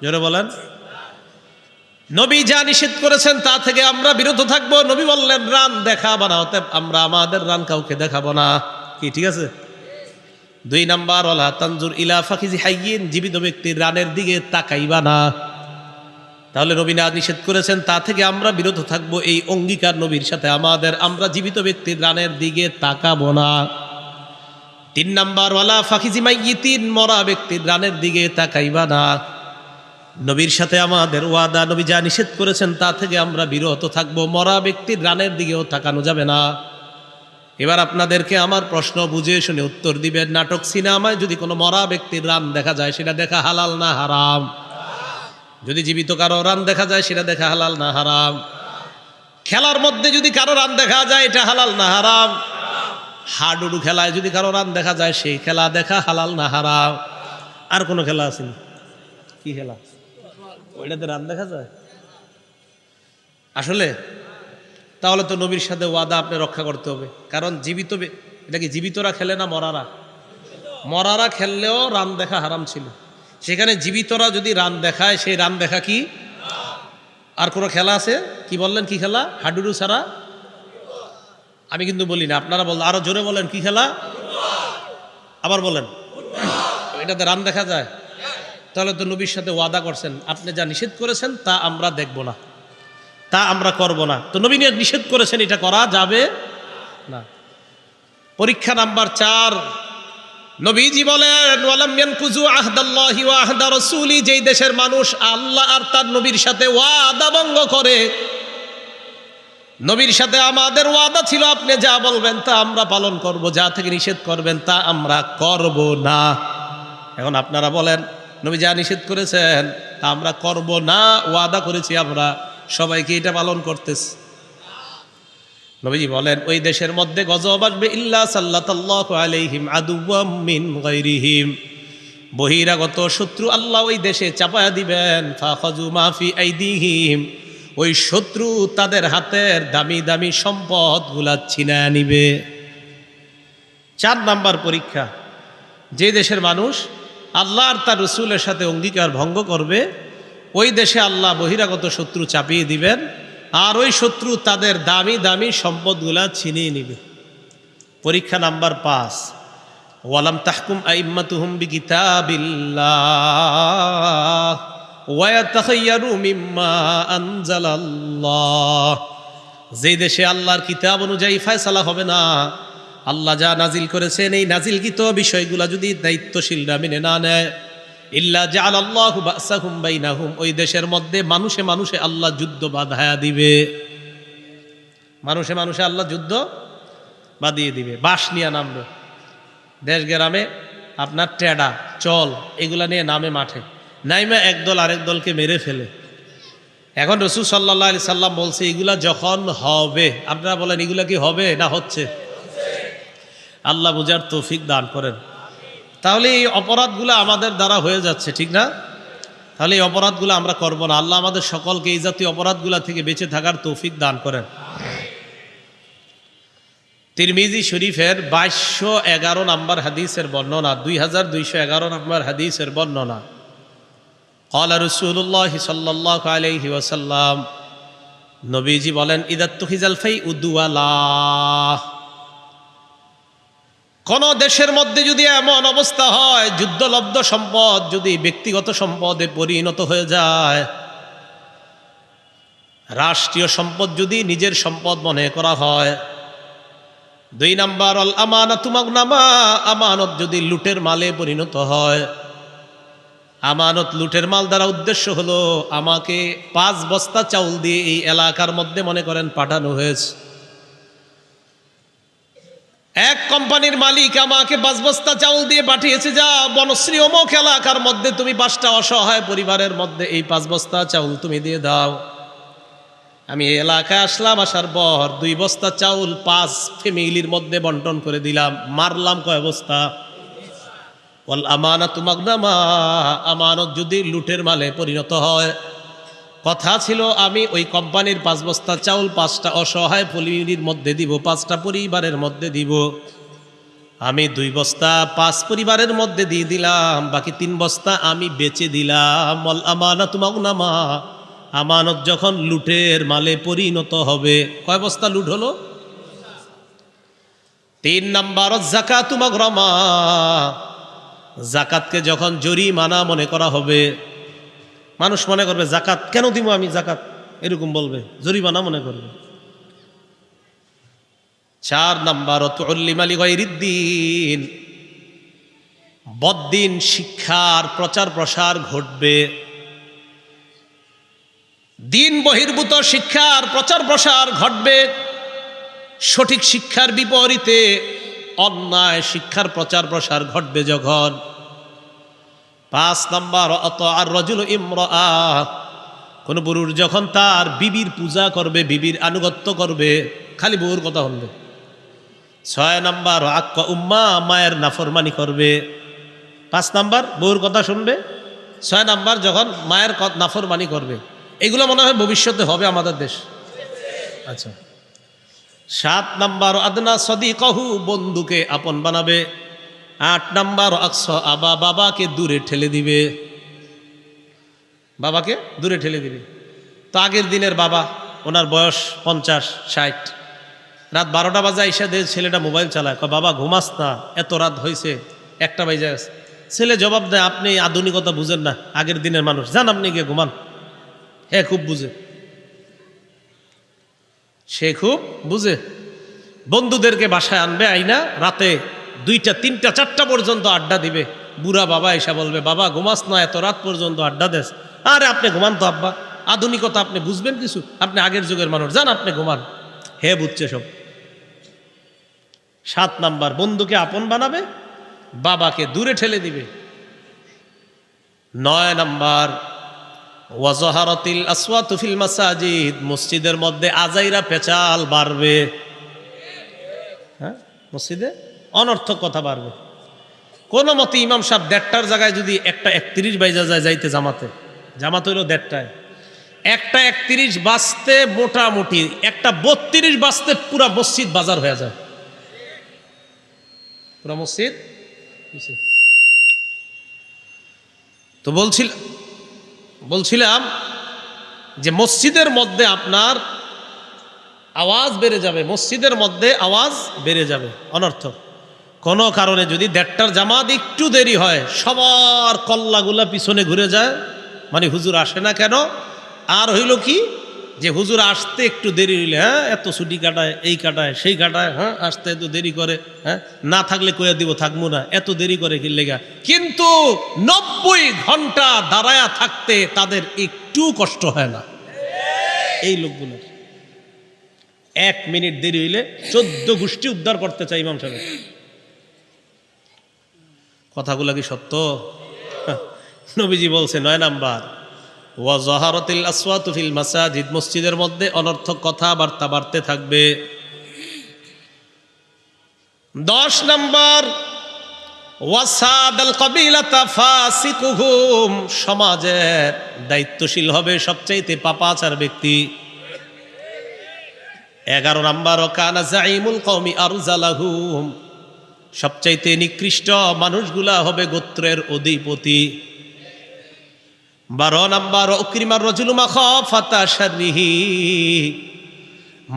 জোরে বলেন। নবী যা নিষেধ করেছেন তা থেকে আমরা বিরত থাকবো। নবী বললেন রান দেখাবা না, অতএব আমরা আমাদের রান কাউকে দেখাবো না। কি ঠিক আছে? 2 নাম্বার ওয়ালা তানজুর ইলা ফাকিজি হাইয়িন, জীবিত ব্যক্তির রানের দিকে তাকাইবা না। তাহলে নবী না নিষেধ করেছেন তা থেকে আমরা বিরত থাকবো, এই অঙ্গীকার নবীর সাথে আমাদের, আমরা জীবিত ব্যক্তির রানের দিকে তাকাবো না। 3 নাম্বার ওয়ালা ফাকিজি মাইয়িতিন, মরা ব্যক্তির রানের দিকে তাকাইবা না। নবীর সাথে আমাদের ওয়াদা, নবী যা নিষেধ করেছেন তা থেকে আমরা বিরত থাকবো, মরা ব্যক্তির রানের দিকেও তাকানো যাবে না। এবার আপনাদেরকে আমার প্রশ্ন বুঝে শুনে উত্তর দিবেন। নাটক সিনেমায় যদি কোনো মরা ব্যক্তির রান দেখা যায় সেটা দেখা হালাল না হারাম? যদি জীবিত কারো রান দেখা যায় সেটা দেখা হালাল না হারাম? খেলার মধ্যে যদি কারো রান দেখা যায় এটা হালাল না হারাম? হাডুডু খেলায় যদি কারো রান দেখা যায় সেই খেলা দেখা হালাল না হারাম? আর কোনো খেলা আছে? কি খেলা? ওইটাতে রান দেখা যায় আসলে? তাহলে তো নবীর সাথে ওয়াদা আপনি রক্ষা করতে হবে। কারণ জীবিত, এটা কি জীবিতরা খেলে না মরারা? মরারা খেললেও রান দেখা হারাম ছিল, সেখানে জীবিতরা যদি রান দেখায় সেই রান দেখা কি? আর কোনো খেলা আছে? কি বললেন? কি খেলা? হাডুডু ছাড়া? আমি কিন্তু বলি না, আপনারা বললেন, আরো জোরে বলেন। কি খেলা? আবার বলেন। এটাতে রান দেখা যায়? তাহলে তো নবীর সাথে ওয়াদা করছেন, আপনি যা নিষেধ করেছেন তা আমরা দেখব না, তা আমরা করব না। তো নবী নিষেধ করেছেন, এটা করা যাবে না। পরীক্ষা নাম্বার 4, নবীজি বলেন ওয়ালাম ইয়ানকুযু আহদাল্লাহি ওয়া আহদা রাসূলি, যেই দেশের মানুষ আল্লাহ আর তার নবীর সাথে ওয়াদা ভঙ্গ করে। নবীর সাথে আমাদের ওয়াদা ছিল আপনি যা বলবেন তা আমরা পালন করব, যা থেকে নিষেধ করবেন তা আমরা করব না। এখন আপনারা বলেন নবী যা নিষেধ করেছেন তা আমরা করব না, ওয়াদা করেছি আমরা, সবাইকে এটা পালন করতেছি। নবীজি বলেন ওই দেশের মধ্যে গজব আসবে, ইল্লা সাল্লাতাল্লাহু আলাইহিম আদুওয়াম মিন গায়রিহিম, বহিরাগত শত্রু আল্লাহ ওই দেশে চাপায়া দিবেন। ফাখাযু মা ফি আইদিহিম, ওই শত্রু তাদের হাতের দামি দামি সম্পদগুলা ছিনায় নিবে। 4 নাম্বার পরীক্ষা, যে দেশের মানুষ আল্লাহ আর তার রসুলের সাথে অঙ্গীকার ভঙ্গ করবে, ওই দেশে আল্লাহ বহিরাগত শত্রু চাপিয়ে দিবেন, আর ওই শত্রু তাদের দামি দামি সম্পদগুলা ছিনিয়ে নিবে। পরীক্ষা নাম্বার 5, ওয়ালাম তাহকুম আইম্মাতুহুম বিকিতাবিল্লাহ ওয়া ইয়াতাখায়্যারু মিম্মা আনজালাল্লাহ, যে দেশে আল্লাহর কিতাব অনুযায়ী ফয়সালা হবে না, আল্লাহ যা নাজিল করেছেন এই নাজিলকৃত বিষয়গুলা যদি দায়িত্বশীলরা মেনে না নেয়, ইল্লা জাআলাল্লাহু বাসাহুম বাইনাহুম, ওই দেশের মধ্যে মানুষে মানুষে আল্লাহ যুদ্ধ বাঁধায়া দিবে। মানুষে মানুষে আল্লাহ যুদ্ধ বাঁধিয়ে দিবে, বাঁশ নিয়ে নামবে। দেশ গ্রামে আপনার টেডা চল এগুলা নিয়ে নামে মাঠে, নাইমা একদল আরেক দলকে মেরে ফেলে। এখন রাসূল সাল্লাল্লাহু আলাইহি সাল্লাম বলছে এগুলা যখন হবে, আপনারা বলেন এগুলা কি হবে না হচ্ছে? আল্লাহ বুঝার তৌফিক দান করেন। তাহলে এই অপরাধগুলো আমাদের দ্বারা হয়ে যাচ্ছে, ঠিক না? তাহলে এই অপরাধগুলো আমরা করব না। আল্লাহ আমাদের সকলকে এই জাতীয় অপরাধগুলো থেকে বেঁচে থাকার তৌফিক দান করেন। তিরমিজি শরীফের 2211 নম্বর হাদিসের বর্ণনা, 2211 নম্বর হাদিসের বর্ণনা, ক্বালা রাসূলুল্লাহ সাল্লাল্লাহু আলাইহি ওয়াসাল্লাম, নবীজি বলেন ইদাত্তুখিজাল ফাইউ দুওয়ালাহ, কোন দেশের মধ্যে যদি এমন অবস্থা হয় যুদ্ধলব্ধ সম্পদ যদি ব্যক্তিগত সম্পদে পরিণত হয়ে যায়, রাষ্ট্রীয় সম্পদ যদি নিজের সম্পদ মনে করা হয়। 2 নাম্বার আল আমানাতু মাগনামা, আমানত যদি লুটের মালে পরিণত হয়। আমানত লুটের মাল দ্বারা উদ্দেশ্য হলো আমাকে 5 বস্তা চাউল দিয়ে এই এলাকার মধ্যে মনে করেন পাঠানো হয়েছে, এক কোম্পানির মালিক আমাকে 5 বস্তা চাউল দিয়ে পাঠিয়েছে, যা বনশ্রী অমুক এলাকার মধ্যে তুমি 5টা অসহায় পরিবারের মধ্যে এই 5 বস্তা চাউল তুমি দিয়ে দাও। আমি এই এলাকায় আসলাম, আসার পর 2 বস্তা চাউল 5 ফ্যামিলির মধ্যে বন্টন করে দিলাম, মারলাম কয় বস্তা? ওয়াল আমানাতু মাগনামা, আমানত যদি লুটের মালে পরিণত হয়, কথা ছিল আমি ওই কোম্পানির 5 বস্তা চাউল 5টা অসহায় পরিবারের মধ্যে দিব, 5টা পরিবারের মধ্যে দিব। আমি 2 বস্তা 5 পরিবারের মধ্যে দিয়ে দিলাম, বাকি 3 বস্তা আমি বেচে দিলাম। ওয়াল আমানাতু মাগনামা, আমানত যখন লুটের মালে পরিণত হবে, কয় বস্তা লুট হলো? 3 নাম্বার যাকাতু মাগরামা, যাকাতকে যখন জরিমানা মনে করা হবে, মানুষ মনে করবে যাকাত কেন দিব আমি, যাকাত এরকম বলবে, জরিমানা মনে করবে। 4 নাম্বার তুল্লিমা লিগাইরিদ্দিন, বদ্দিন শিক্ষার প্রচার প্রসার ঘটবে, দিন বহির্ভূত শিক্ষার প্রচার প্রসার ঘটবে। সঠিক শিক্ষার বিপরীতে অন্যায় শিক্ষার প্রচার প্রসার ঘটবে যখন। 5 নাম্বার আর রাজুল ইমরাআ, কোন পুরুষ যখন তার বিবির পূজা করবে, বিবির আনুগত্য করবে, খালি বউর কথা শুনবে। 6 নাম্বার আক্কা উম্মা, মায়ের নাফরমানি করবে। 5 নাম্বার বউর কথা শুনবে, 6 নাম্বার যখন মায়ের নাফরমানি করবে। এগুলো মনে হয় ভবিষ্যতে হবে আমাদের দেশ। আচ্ছা, 7 নাম্বার আদনা সদিকহু, বন্ধুকে আপন বানাবে। 8 নাম্বার আকসা আবা, বাবাকে দূরে ঠেলে দিবে, বাবাকে দূরে ঠেলে দিবে। তো আগের দিনের বাবা, ওনার বয়স 50-60, রাত 12টা বাজে আইসা ছেলেটা মোবাইল চালায়, বাবা ঘুমাস না, এত রাত হয়েছে, 1টা বাজে গেছে, ছেলে জবাব দেয়, আপনি আধুনিকতা বুঝেন না, আগের দিনের মানুষ, যান আপনি গিয়ে ঘুমান। হ্যাঁ, খুব বুঝে, সে খুব বুঝে। বন্ধুদেরকে বাসায় আনবে, আইনা রাতে 2টা 3টা 4টা পর্যন্ত আড্ডা দিবে। বুড়া বাবা এসে বলবে, বাবা ঘুমাস না, এত রাত পর্যন্ত আড্ডা দেস। আরে আপনি ঘুমান তো আব্বা, আধুনিকতা আপনি বুঝবেন কিছু, আপনি আগের যুগের মানুষ, যান আপনি ঘুমান। হে বুঝছে সব। 7 নাম্বার, বন্ধুকে আপন বানাবে, বাবাকে দূরে ঠেলে দিবে। 9 নাম্বার, ওয়াজহারাতিল আসওয়াতু ফিল মাসাজিদ, মসজিদের মধ্যে আজাইরা পেচাল বাড়বে। হ্যাঁ, মসজিদে অনর্থক কথা বাড়বে। কোন মতে ইমাম সাহেব 1:30টার জায়গায় যদি 1:31 বাইজা যায় যাইতে, জামাত হইল 1:30টায়, 1:31 বাজতে মোটামুটি 1:32 বাজতে পুরা মসজিদ বাজার হয়ে যায়, পুরা মসজিদ। তো বলছিলাম যে মসজিদের মধ্যে আপনার আওয়াজ বেড়ে যাবে, মসজিদের মধ্যে আওয়াজ বেড়ে যাবে অনর্থক। কোনো কারণে যদি 1:30টার জামাত একটু দেরি হয়, সবার কল্লাগুলা পিছনে ঘুরে যায়, মানে হুজুর আসে না কেন। আর হইল কি যে হুজুর আসতে একটু দেরি হইলে, হ্যাঁ এত ছুটি কাটায়, এই কাটায় সেই কাটায়, হ্যাঁ আসতে এত দেরি করে, হ্যাঁ না থাকলে কইয়া দিব থাকবো না, এত দেরি করে কি লেগা। কিন্তু 90 ঘন্টা দাঁড়ায়া থাকতে তাদের একটু কষ্ট হয় না। এই লোকগুলোর 1 মিনিট দেরি হইলে 14 গোষ্ঠী উদ্ধার করতে চাই ইমাম সাহেব। কথাগুলো কি সত্য? নবীজি বলছে 9 নাম্বার, ওয়াজহারাতিল আসওয়াতু ফিল মাসাজিদ, মসজিদের মধ্যে অনর্থক কথাবার্তা বাড়তে থাকবে। 10 নাম্বার, ওয়াসাদাল কাবিলাতা ফাসিকুহুম, সমাজের দায়িত্বশীল হবে সবচাইতে পাপাচার ব্যক্তি। 11 নাম্বার, কানা জাইমুল কওমি আরজালাহুম, সবচাইতে নিকৃষ্ট মানুষগুলা হবে গোত্রের অধিপতি। 12 নাম্বার, উকরিমার রাজুলু মাখাফাতা শাররিহি,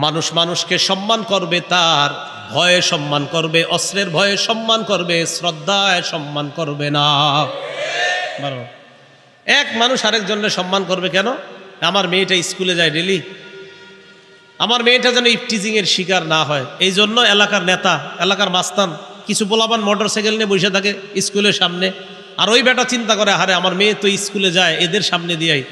মানুষ মানুষকে সম্মান করবে, তার ভয়ে সম্মান করবে, অস্ত্রের ভয়ে সম্মান করবে, শ্রদ্ধায় সম্মান করবে না। 12, এক মানুষ আরেকজনের সম্মান করবে কেন? আমার মেয়েটা স্কুলে যায় ডেলি, আমার মেয়েটা যেন ইফটিজিংয়ের শিকার না হয়, এই জন্য এলাকার নেতা, এলাকার মাস্তান কিছু পোলাপান মোটর সাইকেল নিয়ে বসে থাকে স্কুলের সামনে। আর ওই বেটা চিন্তা করে, আরে আমার মেয়ে তো স্কুলে যায়, এদের সামনে দিয়াই।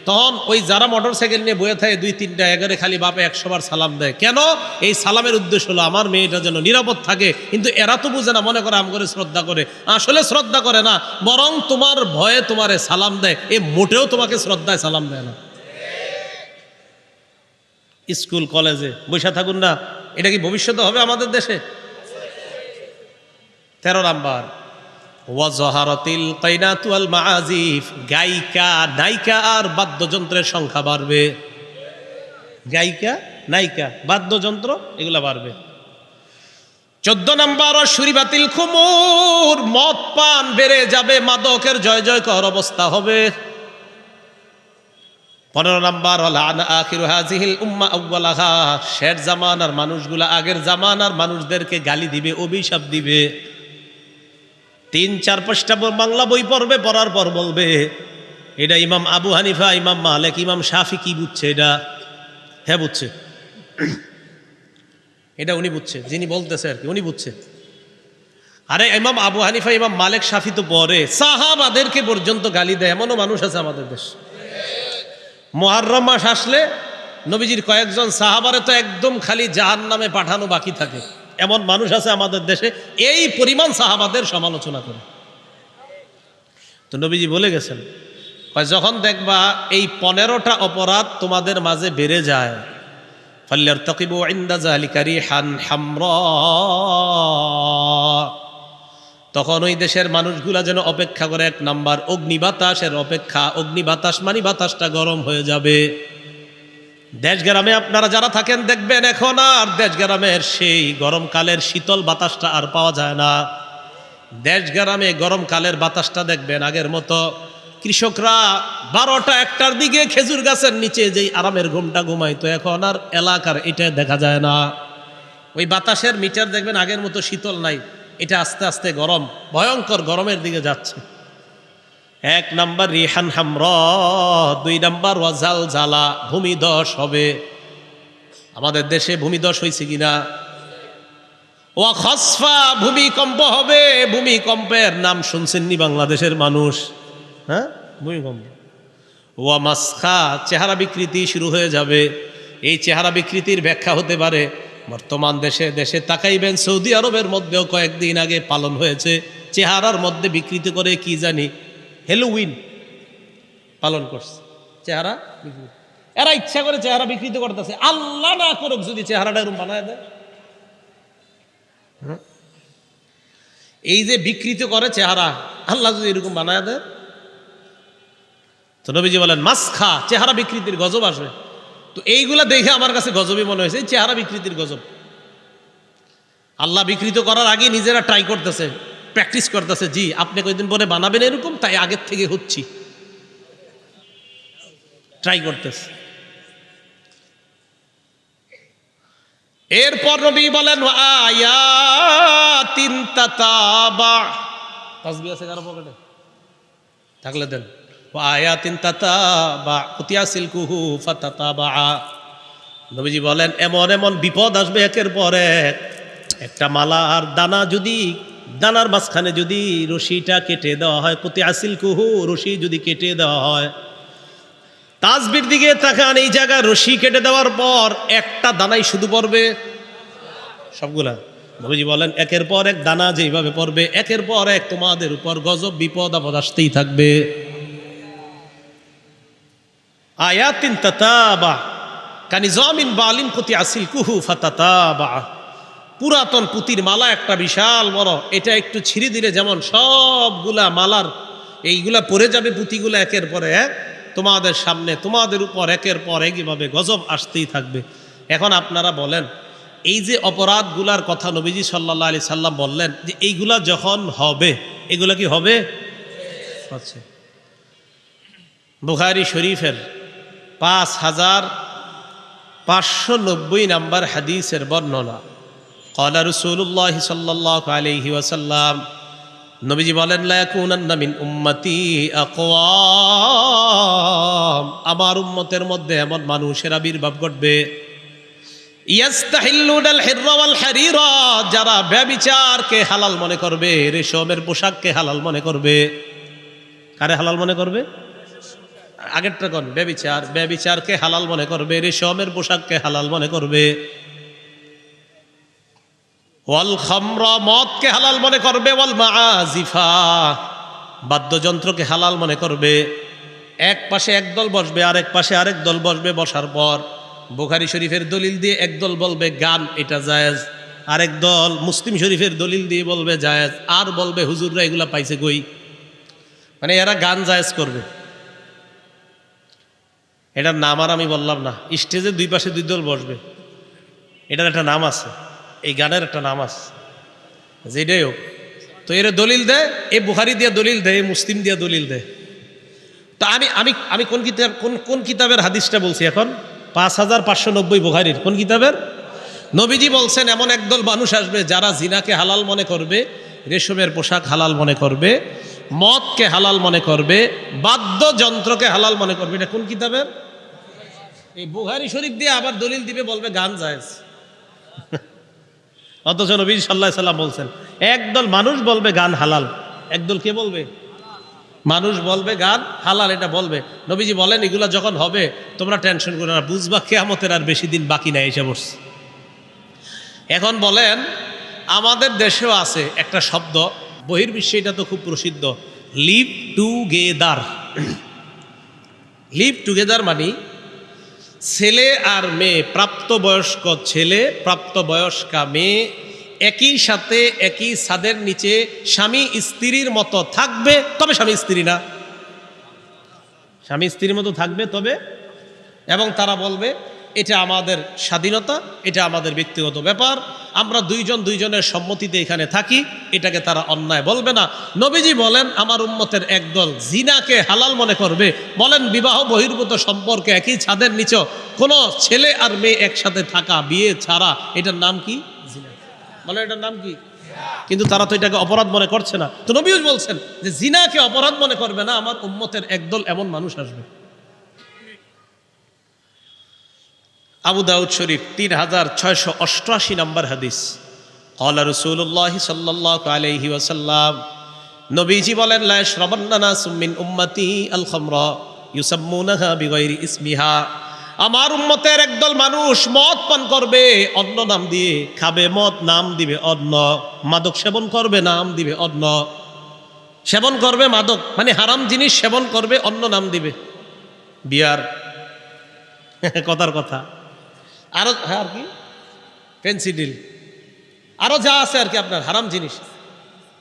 তখন ওই যারা মোটর সাইকেল নিয়ে বয়ে থাকে 2-3টা এগারে খালি বাপে 100 বার সালাম দেয়। কেন? এই সালামের উদ্দেশ্য হলো আমার মেয়েটা যেন নিরাপদ থাকে। কিন্তু এরা তো বুঝে না, মনে করে আম করে শ্রদ্ধা করে, আসলে শ্রদ্ধা করে না, বরং তোমার ভয়ে তোমারে সালাম দেয়। এ মোটেও তোমাকে শ্রদ্ধায় সালাম দেয় না। স্কুল কলেজে বসে থাকুন না, এটা কি ভবিষ্যতে হবে আমাদের দেশে? 13 নাম্বার, ওয়াজহারাতিল কাইনাতু ওয়াল মাআজিফ, গায়িকা নায়িকা আর বাদ্যযন্ত্রের সংখ্যা বাড়বে। গায়িকা নায়িকা বাদ্যযন্ত্র এগুলা বাড়বে। 14 নাম্বার, শুরিবাতিল খুমুর, মদ পান বেড়ে যাবে, মাদকের জয় জয়কর অবস্থা হবে। 15 নাম্বার, লানা আখিরু হাযিহিল উম্মাহ আউওয়ালাহা, শের জামানার মানুষগুলা আগের জামানার মানুষদেরকে গালি দিবে, অভিশাপ দিবে। 3-4 পৃষ্ঠা বাংলা বই পড়বে, পড়ার পর বলবে এটা ইমাম আবু হানিফা, ইমাম মালিক, ইমাম শাফি কি বুঝছে এটা? হ্যাঁ বুঝছে, এটা উনি বুঝছে, যিনি বলতেছে আর কি উনি বুঝছে। আরে ইমাম আবু হানিফা, ইমাম মালিক, শাফি তো পরে সাহাবাদেরকে পর্যন্ত গালি দেয়, এমনও মানুষ আছে আমাদের দেশ। মুহররম মাস আসলে নবীজির কয়েকজন সাহাবারে তো একদম খালি জাহান্নামে পাঠানো বাকি থাকে, এমন মানুষ আছে আমাদের দেশে, এই পরিমাণ সাহাবাদের সমালোচনা করে। তো নবীজি বলে গেছেন, যখন দেখবা এই 15টা অপরাধ তোমাদের মাঝে বেড়ে যায়, ফাল্যারতাকিবু ইনদা যালিকা রিহান হামরা, তখন ওই দেশের মানুষগুলা যেন অপেক্ষা করে 1 নাম্বার অগ্নিবাতাসের অপেক্ষা। অগ্নিবাতাস মানে বাতাসটা গরম হয়ে যাবে। দেশ গ্রামে আপনারা যারা থাকেন দেখবেন এখন আর দেশ গ্রামের সেই গরমকালের শীতল বাতাসটা আর পাওয়া যায় না। দেশ গ্রামে গরমকালের বাতাসটা দেখবেন আগের মতো কৃষকরা 12টা 1টার দিকে খেজুর গাছের নিচে যেই আরামের ঘুমটা ঘুমাইতো, এখন আর এলাকার এটা দেখা যায় না। ওই বাতাসের মিটার দেখবেন আগের মতো শীতল নাই। এটা আস্তে আস্তে গরম, ভয়ঙ্কর গরমের দিকে যাচ্ছে। 1 নাম্বার রিহান হামরা, 2 নাম্বার ওয়াজাল জালা, ভূমিধস হবে। আমাদের দেশে ভূমিধস হয়েছে কিনা? ওয়া খসফা, ভূমিকম্প হবে। ভূমিকম্পের নাম শুনছেননি বাংলাদেশের মানুষ? হ্যাঁ, ভূমিকম্প। ওয়া মাসখা, চেহারা বিকৃতি শুরু হয়ে যাবে। এই চেহারা বিকৃতির ব্যাখ্যা হতে পারে বর্তমান দেশে দেশে তাকাইবেন, সৌদি আরবের মধ্যেও কয়েকদিন আগে পালন হয়েছে চেহারার মধ্যে বিকৃতি করে, কি জানি হ্যালোউইন পালন করছে, চেহারা বিকৃতি। এরা ইচ্ছা করে চেহারা বিকৃতি করতেছে। আল্লাহ না করুক যদি চেহারাটা এরকম বানায় দেয়। এই যে বিকৃত করে চেহারা, আল্লাহ যদি এরকম বানায় দেয়, তো নবীজি বলেন মাসখা, চেহারা বিকৃতির গজব আসবে। তো এইগুলা দেখে আমার কাছে গজবই মনে হয়েছে, এই চেহারা বিকৃতির গজব। আল্লাহ বিকৃত করার আগে নিজেরা ট্রাই করতেছে, প্র্যাকটিস করতেছে। জি, আপনি কয়েকদিন পরে বানাবেন এরকম, তাই আগের থেকে হচ্ছি, ট্রাই করতেছে। এরপর নবী বলেন আয়াতিন তাতাবা, তাসবিহ আছে কারো পকেটে থাকলে দেন। আয়াতিন তাতাবা কুতিয়াসিলকুহু ফাতাতাবা। নবীজি বলেন এমন এমন বিপদ আসবে একের পর এক। একটা মালার দানা যদি, দানার মাঝখানে যদি রশিটা কেটে দেওয়া হয়, কুতিয়াসিলকুহু, রশি যদি কেটে দেওয়া হয়, তাসবির দিকে তাকান, এই জায়গায় রশি কেটে দেওয়ার পর একটা দানাই শুধু পড়বে, সবগুলা। নবীজি বলেন একের পর এক দানা যেভাবে পড়বে, একের পর এক তোমাদের উপর গজব বিপদ আপদ আসতেই থাকবে। আয়াতিন তাতাবা কানিজামিন বালিন কুতিয়াসিলকুহু ফাতাতাবা। পুরাতন পুতির মালা একটা বিশাল বড়, এটা একটু ছিঁড়ে দিলে যেমন সবগুলা মালার এইগুলা পড়ে যাবে, পুঁতিগুলা একের পরে এক তোমাদের সামনে, তোমাদের উপর একের পর একইভাবে গজব আসতেই থাকবে। এখন আপনারা বলেন, এই যে অপরাধগুলার কথা নবীজি সাল্লাল্লাহু আলাইহি সাল্লাম বললেন যে এইগুলা যখন হবে, এগুলা কি হবে? আচ্ছা, বুখারী শরীফের 5590 নাম্বার হাদিসের বর্ণনা। ক্বালা রাসূলুল্লাহ সাল্লাল্লাহু আলাইহি ওয়াসাল্লাম, নবীজি বলেন লা ইয়াকুনান্না মিন উম্মতি আকওয়াম, আমার উম্মতের মধ্যে এমন মানুষের আবির্ভাব ঘটবে, ইয়াস্তাহিল্লুনাল হিররা ওয়াল হারিরা, যারা ব্যভিচারকে হালাল মনে করবে, রেশমের পোশাককে হালাল মনে করবে। কারে হালাল মনে করবে? আগেরটা কোন? ব্যভিচার, ব্যভিচারকে হালাল মনে করবে, রেশমের পোশাককে হালাল মনে করবে। ওয়াল খামরা, মদকে হালাল মনে করবে। ওয়াল মাআজিফা, বাদ্যযন্ত্রকে হালাল মনে করবে। এক পাশে একদল বসবে, আরেক পাশে আরেক দল বসবে। বসার পর বুখারী শরীফের দলিল দিয়ে একদল বলবে গান এটা জায়েজ, আরেক দল মুসলিম শরীফের দলিল দিয়ে বলবে জায়েজ, আর বলবে হুজুররা এগুলা পাইছে কই। মানে এরা গান জায়েজ করবে। এটার নাম আর আমি বললাম না। স্টেজে দুই পাশে দুই দল বসবে, এটার একটা নাম আছে, এই গানের একটা নাম আছে, যেটাই হোক। তো এর দলিল দেয়, এ বুখারী দিয়ে দলিল দেয়, মুসলিম দিয়ে দলিল দেয়। তো আমি আমি আমি কোন কিতাব, কোন কিতাবের হাদিসটা বলছি এখন? 5590 বুখারীর কোন কিতাবের? নবীজি বলছেন এমন একদল মানুষ আসবে যারা জিনাকে হালাল মনে করবে, রেশমের পোশাক হালাল মনে করবে, মদকে হালাল মনে করবে, বাদ্যযন্ত্রকে হালাল মনে করবে। এটা কোন কিতাবের? এই বুখারী শরীফ দিয়ে আবার দলিল দিবে, বলবে গান জায়েজ। অথচ নবী সাল্লাল্লাহু আলাইহি সাল্লাম বলছেন একদল মানুষ বলবে গান হালাল, একদল কে বলবে? মানুষ বলবে গান হালাল, এটা বলবে। নবীজি বলেন এগুলা যখন হবে তোমরা টেনশন করো না, বুঝবা কিয়ামতের আর বেশি দিন বাকি নাই, এসে বসছে। এখন বলেন আমাদের দেশেও আছে একটা শব্দ, বহির্বিশ্বে এটা তো খুব প্রসিদ্ধ, লিভ টুগেদার। লিভ টুগেদার মানে ছেলে আর মেয়ে, প্রাপ্তবয়স্ক ছেলে প্রাপ্তবয়স্কা মেয়ে একই সাথে একই ছাদের নিচে স্বামী স্ত্রীর মতো থাকবে, তবে স্বামী স্ত্রী না, স্বামী স্ত্রীর মতো থাকবে তবে, এবং তারা বলবে এটা আমাদের স্বাধীনতা, এটা আমাদের ব্যক্তিগত ব্যাপার, আমরা দুইজন দুইজনের সম্মতিতে এখানে থাকি, এটাকে তারা অন্যায় বলবে না। নবীজি বলেন আমার উম্মতের একদল জিনাকে হালাল মনে করবে। বলেন বিবাহ বহির্ভূত সম্পর্কে একই ছাদের নিচে কোনো ছেলে আর মেয়ে একসাথে থাকা, বিয়ে ছাড়া, এটার নাম কি? জিনা। বলেন এটার নাম কি? কিন্তু তারা তো এটাকে অপরাধ মনে করছে না। তো নবীও বলছেন যে জিনাকে অপরাধ মনে করবে না, আমার উম্মতের একদল এমন মানুষ আসবে। আবু দাউদ শরীফ 3688 নম্বর হাদিস। ক্বালা রাসূলুল্লাহ সাল্লাল্লাহু আলাইহি ওয়াসাল্লাম, নবীজি বলেন, লা ইয়াশরাবান্না নাসুম মিন উম্মতি আল খামরা ইউসাম্মুনাহা বিগাইরি ইসমিহা, আমার উম্মতের একদল মানুষ মদ পান করবে অন্য নাম দিয়ে, খাবে মদ নাম দিবে অন্য, মাদক সেবন করবে নাম দিবে অন্য, সেবন করবে মাদক মানে হারাম জিনিস সেবন করবে অন্য নাম দিবে, বিয়ার কথার কথা, আরো হ্যাঁ আর কি ফেন্সিডিল, আরো যা আছে আর কি আপনার হারাম জিনিস।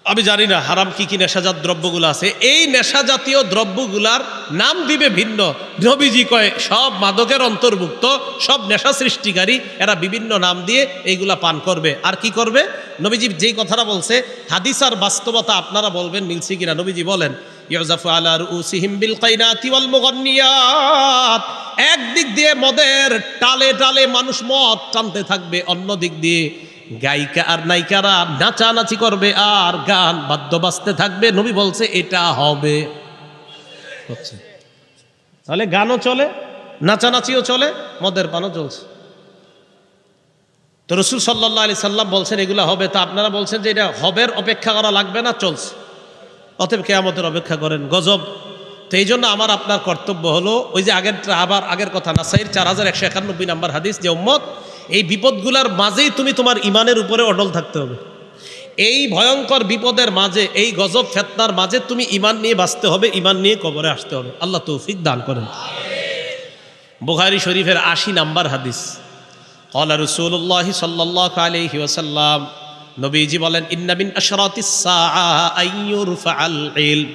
আমি জানি না হারাম কি কি নেশাজাত দ্রব্যগুলো আছে, এই নেশা জাতীয় দ্রব্যগুলার নাম দিবে ভিন্ন। নবীজি কয় সব মাদকের অন্তর্ভুক্ত, সব নেশা সৃষ্টিকারী, এরা বিভিন্ন নাম দিয়ে এইগুলা পান করবে। আর কি করবে? নবীজি যেই কথাটা বলছে হাদিস আর বাস্তবতা আপনারা বলবেন মিলছে কিনা। নবীজি বলেন, ইউজাফু আলা রুউসিহিম বিল কাইনাতি ওয়াল মুগান্নিয়াত, একদিক দিয়ে মদের টালে টালে মানুষ মদ টানতে থাকবে, অন্য দিক দিয়ে গায়িকা আর নায়িকারা নাচানাচি করবে আর গান বাদ্য বাজতে থাকবে। নবী বলছে এটা হবে। তাহলে গানও চলে, নাচানাচিও চলে, মদের পানও চলছে। তো রাসূল সাল্লাল্লাহু আলাইহি সাল্লাম বলছেন এগুলো হবে, তা আপনারা বলছেন যে এটা হবের অপেক্ষা করা লাগবে না, চলছে, অতএব কিয়ামতের অপেক্ষা করেন। গজব। তো এই জন্য আমার আপনার কর্তব্য হলো ওই যে আগের কথা, নাসাইর 4191 নম্বর হাদিস, যে উম্মত এই বিপদগুলার মাঝেই তুমি তোমার ইমানের উপরে অটল থাকতে হবে। এই ভয়ঙ্কর বিপদের মাঝে, এই গজব ফিতনার মাঝে তুমি ইমান নিয়ে বাঁচতে হবে, ইমান নিয়ে কবরে আসতে হবে। আল্লাহ তৌফিক দান করেন। বুখারী শরীফের 80 নম্বর হাদিস। ক্বালা রাসূলুল্লাহ সাল্লাল্লাহু আলাইহি ওয়াসাল্লাম, নবীজি বলেন, ইন্না মিন আশরাতিস সাআ আইয়ুরফাআল ইলম,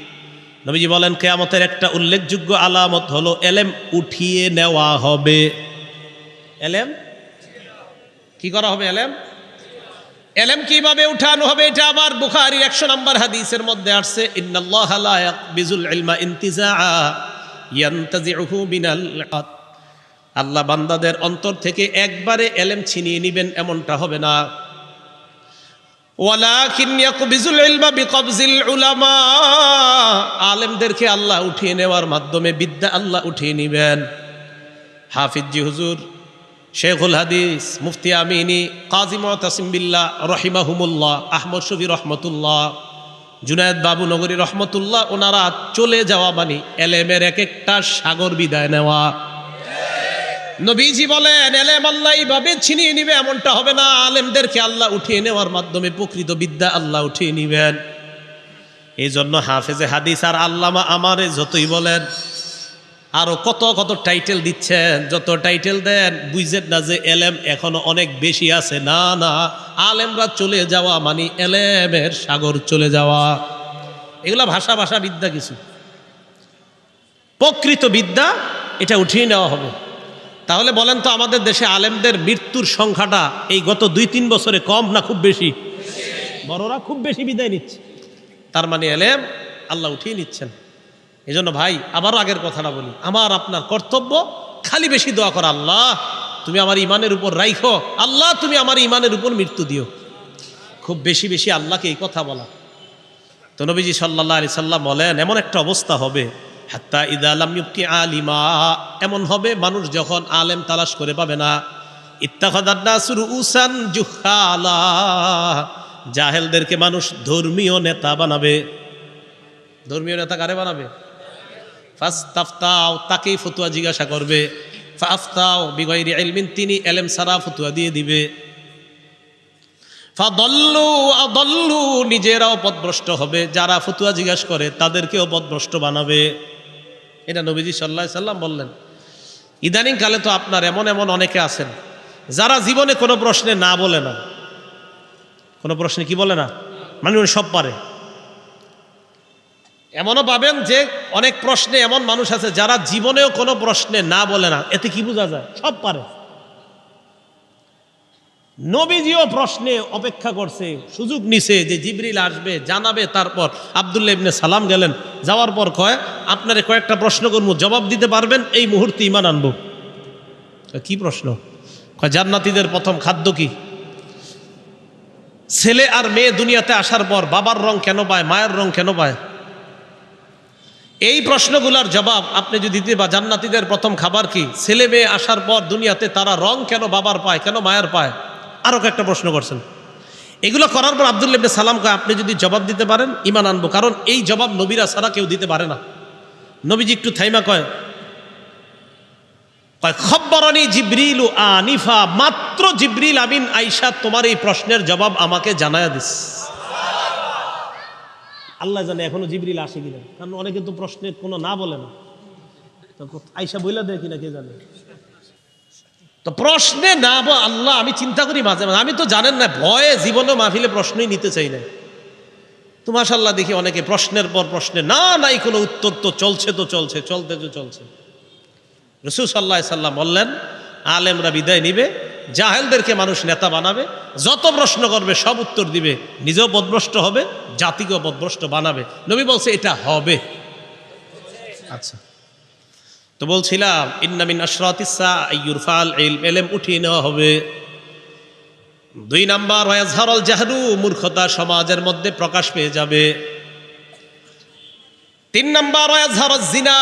নবীজি বলেন কিয়ামতের একটা উল্লেখযোগ্য আলামত হলো এলেম উঠিয়ে নেওয়া হবে। এলেম কি করা হবে? এলেম কিভাবে উঠানো হবে? এটা আবার বুখারীর 100 নম্বর হাদিসের মধ্যে আসছে, ইন্নাল্লাহা লা ইয়াকবিজুল ইলমা ইনতিজাআ ইয়ানতাজিউহু মিনাল আত, আল্লাহ বান্দাদের অন্তর থেকে একবারে এলেম ছিনিয়ে নেবেন এমনটা হবে না। ওয়ালাকিন ইয়াকবিজুল ইলমা বিকবজিল উলামা, আলেমদেরকে আল্লাহ উঠিয়ে নেওয়ার মাধ্যমে বিদ্যা আল্লাহ উঠিয়ে নেবেন। হাফিজ জি হুজুর, শেখুল হাদিস, মুফতি আমিনী, কাজী মুতাসিম বিল্লাহ রহিমাহুমুল্লাহ, আহমদ শফি রহমতুল্লাহ, জুনায়েদ বাবু নগরী রহমতুল্লাহ, ওনারা চলে যাওয়া মানে এলেমের এক একটা সাগর বিদায় নেওয়া। নবীজি বলেন এলেম আল্লাহ এইভাবে ছিনিয়ে নিবে এমনটা হবে না, আলেমদেরকে আল্লাহ উঠিয়ে নেওয়ার মাধ্যমে প্রকৃত বিদ্যা আল্লাহ উঠিয়ে নিবেন। এই জন্য হাফেজে হাদিস আর আল্লামা আমারে যতই বলেন, আরো কত কত টাইটেল দিচ্ছেন, যত টাইটেল দেন বুঝেন না যে এলেম এখনো অনেক বেশি আছে। না না, আলেমরা চলে যাওয়া মানে এলেমের সাগর চলে যাওয়া। এগুলা ভাষা বিদ্যা কিছু, প্রকৃত বিদ্যা এটা উঠিয়ে নেওয়া হবে। তাহলে বলেন তো আমাদের দেশে আলেমদের মৃত্যুর সংখ্যাটা এই গত 2-3 বছরে কম না খুব বেশি? বড়রা খুব বেশি বিদায় নিচ্ছে, তার মানে এলেম আল্লাহ উঠিয়ে নিচ্ছেন। এই জন্য ভাই আবারও আগের কথাটা বলি, আমার আপনার কর্তব্য খালি বেশি দোয়া করা, আল্লাহ তুমি আমার ইমানের উপর রাইখো, আল্লাহ তুমি আমার ইমানের উপর মৃত্যু দিও, খুব বেশি বেশি আল্লাহকে এই কথা বলা। তো নবীজি সাল্লাল্লাহু আলাইহি সাল্লাম বলেন এমন একটা অবস্থা হবে, হাত্তা ইযা লাম ইউবকি আলিমা, এমন হবে মানুষ যখন আলেম তালাশ করে পাবে না, ইত্তাখাযান নাসু রুউসান জুহালা, জাহেলদেরকে মানুষ ধর্মীয় নেতা বানাবে। ধর্মীয় নেতা কারে বানাবে? ফাস্তাফতাও, তাকেই ফতোয়া জিজ্ঞাসা করবে, ফাফতাও বিগাইরি ইলমিন, তিনি এলেম ছাড়া ফতোয়া দিয়ে দিবে। ফাদল্লু আদল্লু, নিজেরাও পথভ্রষ্ট হবে, যারা ফতোয়া জিজ্ঞাসা করে তাদেরকেও পথভ্রষ্ট বানাবে। এটা নবীজি সাল্লাল্লাহু আলাইহি সাল্লাম বললেন। ইদানিং কালে তো আপনার এমন অনেকে আছেন যারা জীবনে কোনো প্রশ্নে না বলে না, কোনো প্রশ্নে কি বলে না, মানে সব পারে। এমনও পাবেন যে অনেক প্রশ্নে এমন মানুষ আছে যারা জীবনেও কোনো প্রশ্নে না বলে না, এতে কি বোঝা যায়? সব পারে। নবীজিও প্রশ্নে অপেক্ষা করছে, সুযোগ নিছে যে জিবরিল আসবে জানাবে। তারপর আব্দুল্লাহ ইবনে সালাম গেলেন, যাওয়ার পর কয় আপনারে কয়েকটা প্রশ্ন করবো, জবাব দিতে পারবেন এই মুহূর্তে ঈমান আনবো। কি প্রশ্ন? কয় জান্নাতীদের প্রথম খাদ্য কি? ছেলে আর মেয়ে দুনিয়াতে আসার পর বাবার রং কেন পায়, মায়ের রং কেন পায়? এই প্রশ্নগুলোর জবাব আপনি যদি দিতে বা জান্নাতীদের প্রথম খাবার কি, ছেলে মেয়ে আসার পর দুনিয়াতে তারা রং কেন বাবার পায়, কেন মায়ের পায়? আরও একটা প্রশ্ন করছেন। এগুলো করার পর আব্দুল্লাহ ইবনে সালাম কয়, আপনি যদি জবাব দিতে পারেন ঈমান আনবো, কারণ এই জবাব নবীরা ছাড়া কেউ দিতে পারে না। নবীজি একটু থাইমা কয় খব্বরানি জিবরিল আনিফা, মাত্র জিবরিল আমিন আয়েশা তোমার এই প্রশ্নের জবাব আমাকে জানায়া দিস। আল্লাহ জানে এখনো জিবরিল আসে কিনা, কারণ অনেকে তো প্রশ্নের কোনো না বলে না, আয়েশা বইলা দেয় কিনা কে জানে। তো প্রশ্নে না আল্লাহ, আমি চিন্তা করি মাঝে মাঝে, আমি তো জানেন না ভয়ে জীবনে মাহফিলে প্রশ্নই নিতে চাই না। তো মাশাআল্লাহ দেখি অনেকে প্রশ্নের পর প্রশ্নে না নাই কোনো উত্তর, তো চলছে তো চলছে, চলতে তো চলছে। রাসূল সাল্লাল্লাহু আলাইহি সাল্লাম বললেন, আলেমরা বিদায় নিবে, জাহেলদেরকে মানুষ নেতা বানাবে, যত প্রশ্ন করবে সব উত্তর দিবে, নিজেও পথভ্রষ্ট হবে, জাতিকেও পথভ্রষ্ট বানাবে। নবী বলছে এটা হবে। আচ্ছা, তো বলছিলাম ইন্না মিন আশরাতিস সাআ আইয়ুরফাল ইলম, ইলম উঠিয়ে নেওয়া হবে। 2 নাম্বার ওয়াজহারুল জাহলু, মূর্খতা সমাজের মধ্যে প্রকাশ পেয়ে যাবে। 3 নাম্বার ওয়াজহারুজ জিনা,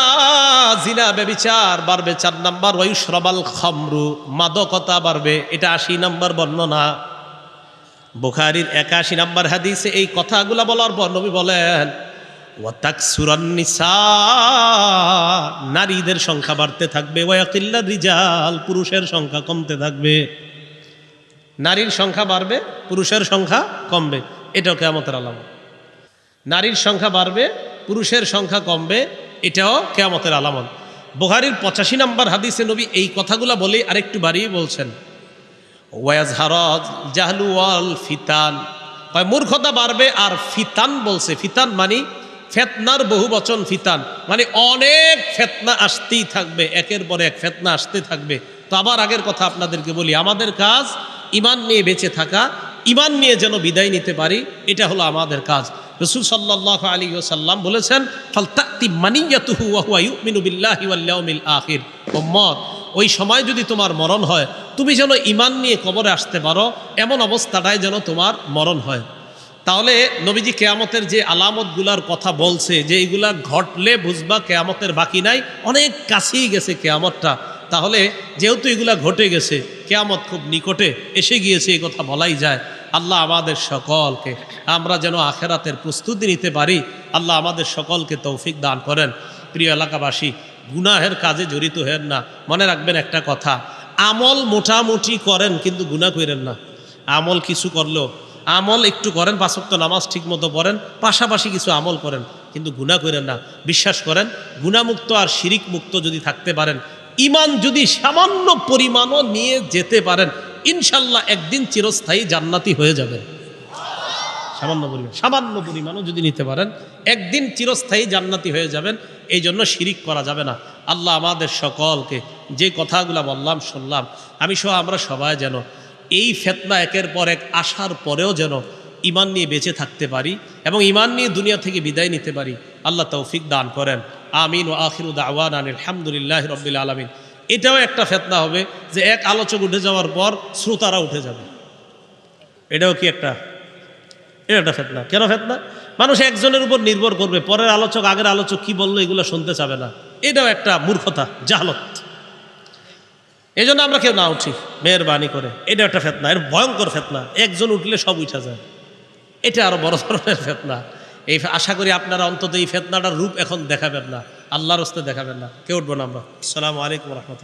জিনা ব্যভিচার বাড়বে। 4 নাম্বার ওয়ায়ুশরাবাল খামরু, মাদকতা বাড়বে। এটা 80 নাম্বার বর্ণনা, বুখারীর 81 নাম্বার হাদিসে এই কথাগুলো বলার পর নবী বলেন ওয়াতাকসুরান নিসা, নারীদের সংখ্যা বাড়তে থাকবে, ওয়ায়াকিল্লার রিজাল, পুরুষের সংখ্যা কমতে থাকবে। নারীর সংখ্যা বাড়বে, পুরুষের সংখ্যা কমবে, এটাও কিয়ামতের আলামত। নারীর সংখ্যা বাড়বে, পুরুষের সংখ্যা কমবে, এটাও কিয়ামতের আলামত। বুখারীর 85 নাম্বার হাদিসে নবী এই কথাগুলো বলে আরেকটু বাড়িয়ে বলছেন ওয়াজহারাজ জাহলু ওয়াল ফিতান, মূর্খতা বাড়বে আর ফিতান বলছে। ফিতান মানে ফেতনার বহু বচন, ফিতান মানে অনেক ফেতনা আসতেই থাকবে, একের পর এক ফেতনা আসতে থাকবে। তো আবার আগের কথা আপনাদেরকে বলি, আমাদের কাজ ঈমান নিয়ে বেঁচে থাকা, ঈমান নিয়ে যেন বিদায় নিতে পারি, এটা হলো আমাদের কাজ। রাসূল সাল্লাল্লাহু আলাইহি ওয়াসাল্লাম বলেছেন ফালতাতি মানিয়াতুহু ওয়া হুয়া ইউমিনু বিল্লাহি ওয়াল ইয়াউমিল আখির, উম্মত ওই সময় যদি তোমার মরণ হয়, তুমি যেন ঈমান নিয়ে কবরে আসতে পারো, এমন অবস্থাটাই যেন তোমার মরণ হয়। তাহলে নবীজি কেয়ামতের যে আলামতগুলার কথা বলছে, যে এইগুলা ঘটলে বুঝবা কেয়ামতের বাকি নাই, অনেক কাছেই গেছে কেয়ামতটা। তাহলে যেহেতু এগুলা ঘটে গেছে, কেয়ামত খুব নিকটে এসে গিয়েছে, এই কথা বলাই যায়। আল্লাহ আমাদের সকলকে, আমরা যেন আখেরাতের প্রস্তুতি নিতে পারি, আল্লাহ আমাদের সকলকে তৌফিক দান করেন। প্রিয় এলাকাবাসী, গুনাহের কাজে জড়িত হেন না। মনে রাখবেন একটা কথা, আমল মোটামুটি করেন কিন্তু গুনাহ করেন না। আমল কিছু করলেও, আমল একটু করেন, 5 ওয়াক্ত নামাজ ঠিক মতো পড়েন, পাশাপাশি কিছু আমল করেন, কিন্তু গুনাহ করেন না। বিশ্বাস করেন, গুনাহমুক্ত আর শিরিক মুক্ত যদি থাকতে পারেন, ঈমান যদি সামান্য পরিমাণও নিয়ে যেতে পারেন, ইনশাল্লাহ একদিন চিরস্থায়ী জান্নাতি হয়ে যাবেন। সামান্য পরিমাণও যদি নিতে পারেন, একদিন চিরস্থায়ী জান্নাতি হয়ে যাবেন। এই জন্য শিরিক করা যাবে না। আল্লাহ আমাদের সকলকে যে কথাগুলো বললাম, শুনলাম, আমি সহ আমরা সবাই যেন এই ফিতনা একের পর এক আসার পরেও যেন ঈমান নিয়ে বেঁচে থাকতে পারি এবং ঈমান নিয়ে দুনিয়া থেকে বিদায় নিতে পারি। আল্লাহ তৌফিক দান করেন। আমিন। ও আখিরু দাওয়ানা আলহামদুলিল্লাহি রাব্বিল আলামিন। এটাও একটা ফিতনা হবে যে এক আলোচক উঠে যাওয়ার পর শ্রোতারা উঠে যাবে। এটাও কি একটা, এটা একটা ফিতনা। কেন ফিতনা? মানুষ একজনের উপর নির্ভর করবে, পরের আলোচক আগের আলোচক কি বললো এগুলো শুনতে চাবে না। এটাও একটা মূর্খতা, জাহালত। এই জন্য আমরা কেউ না উঠি মেহরবানি করে। এটা একটা ফিতনা, এর ভয়ঙ্কর ফিতনা। একজন উঠলে সব উঠা যায়, এটা আরো বড় ধরনের ফিতনা। এই আশা করি আপনারা অন্তত এই ফিতনাটার রূপ এখন দেখাবেন না, আল্লাহর রাস্তায় দেখাবেন না। কেউ উঠবো না আমরা। আসসালামু আলাইকুম ওয়া রাহমাতুল্লাহ।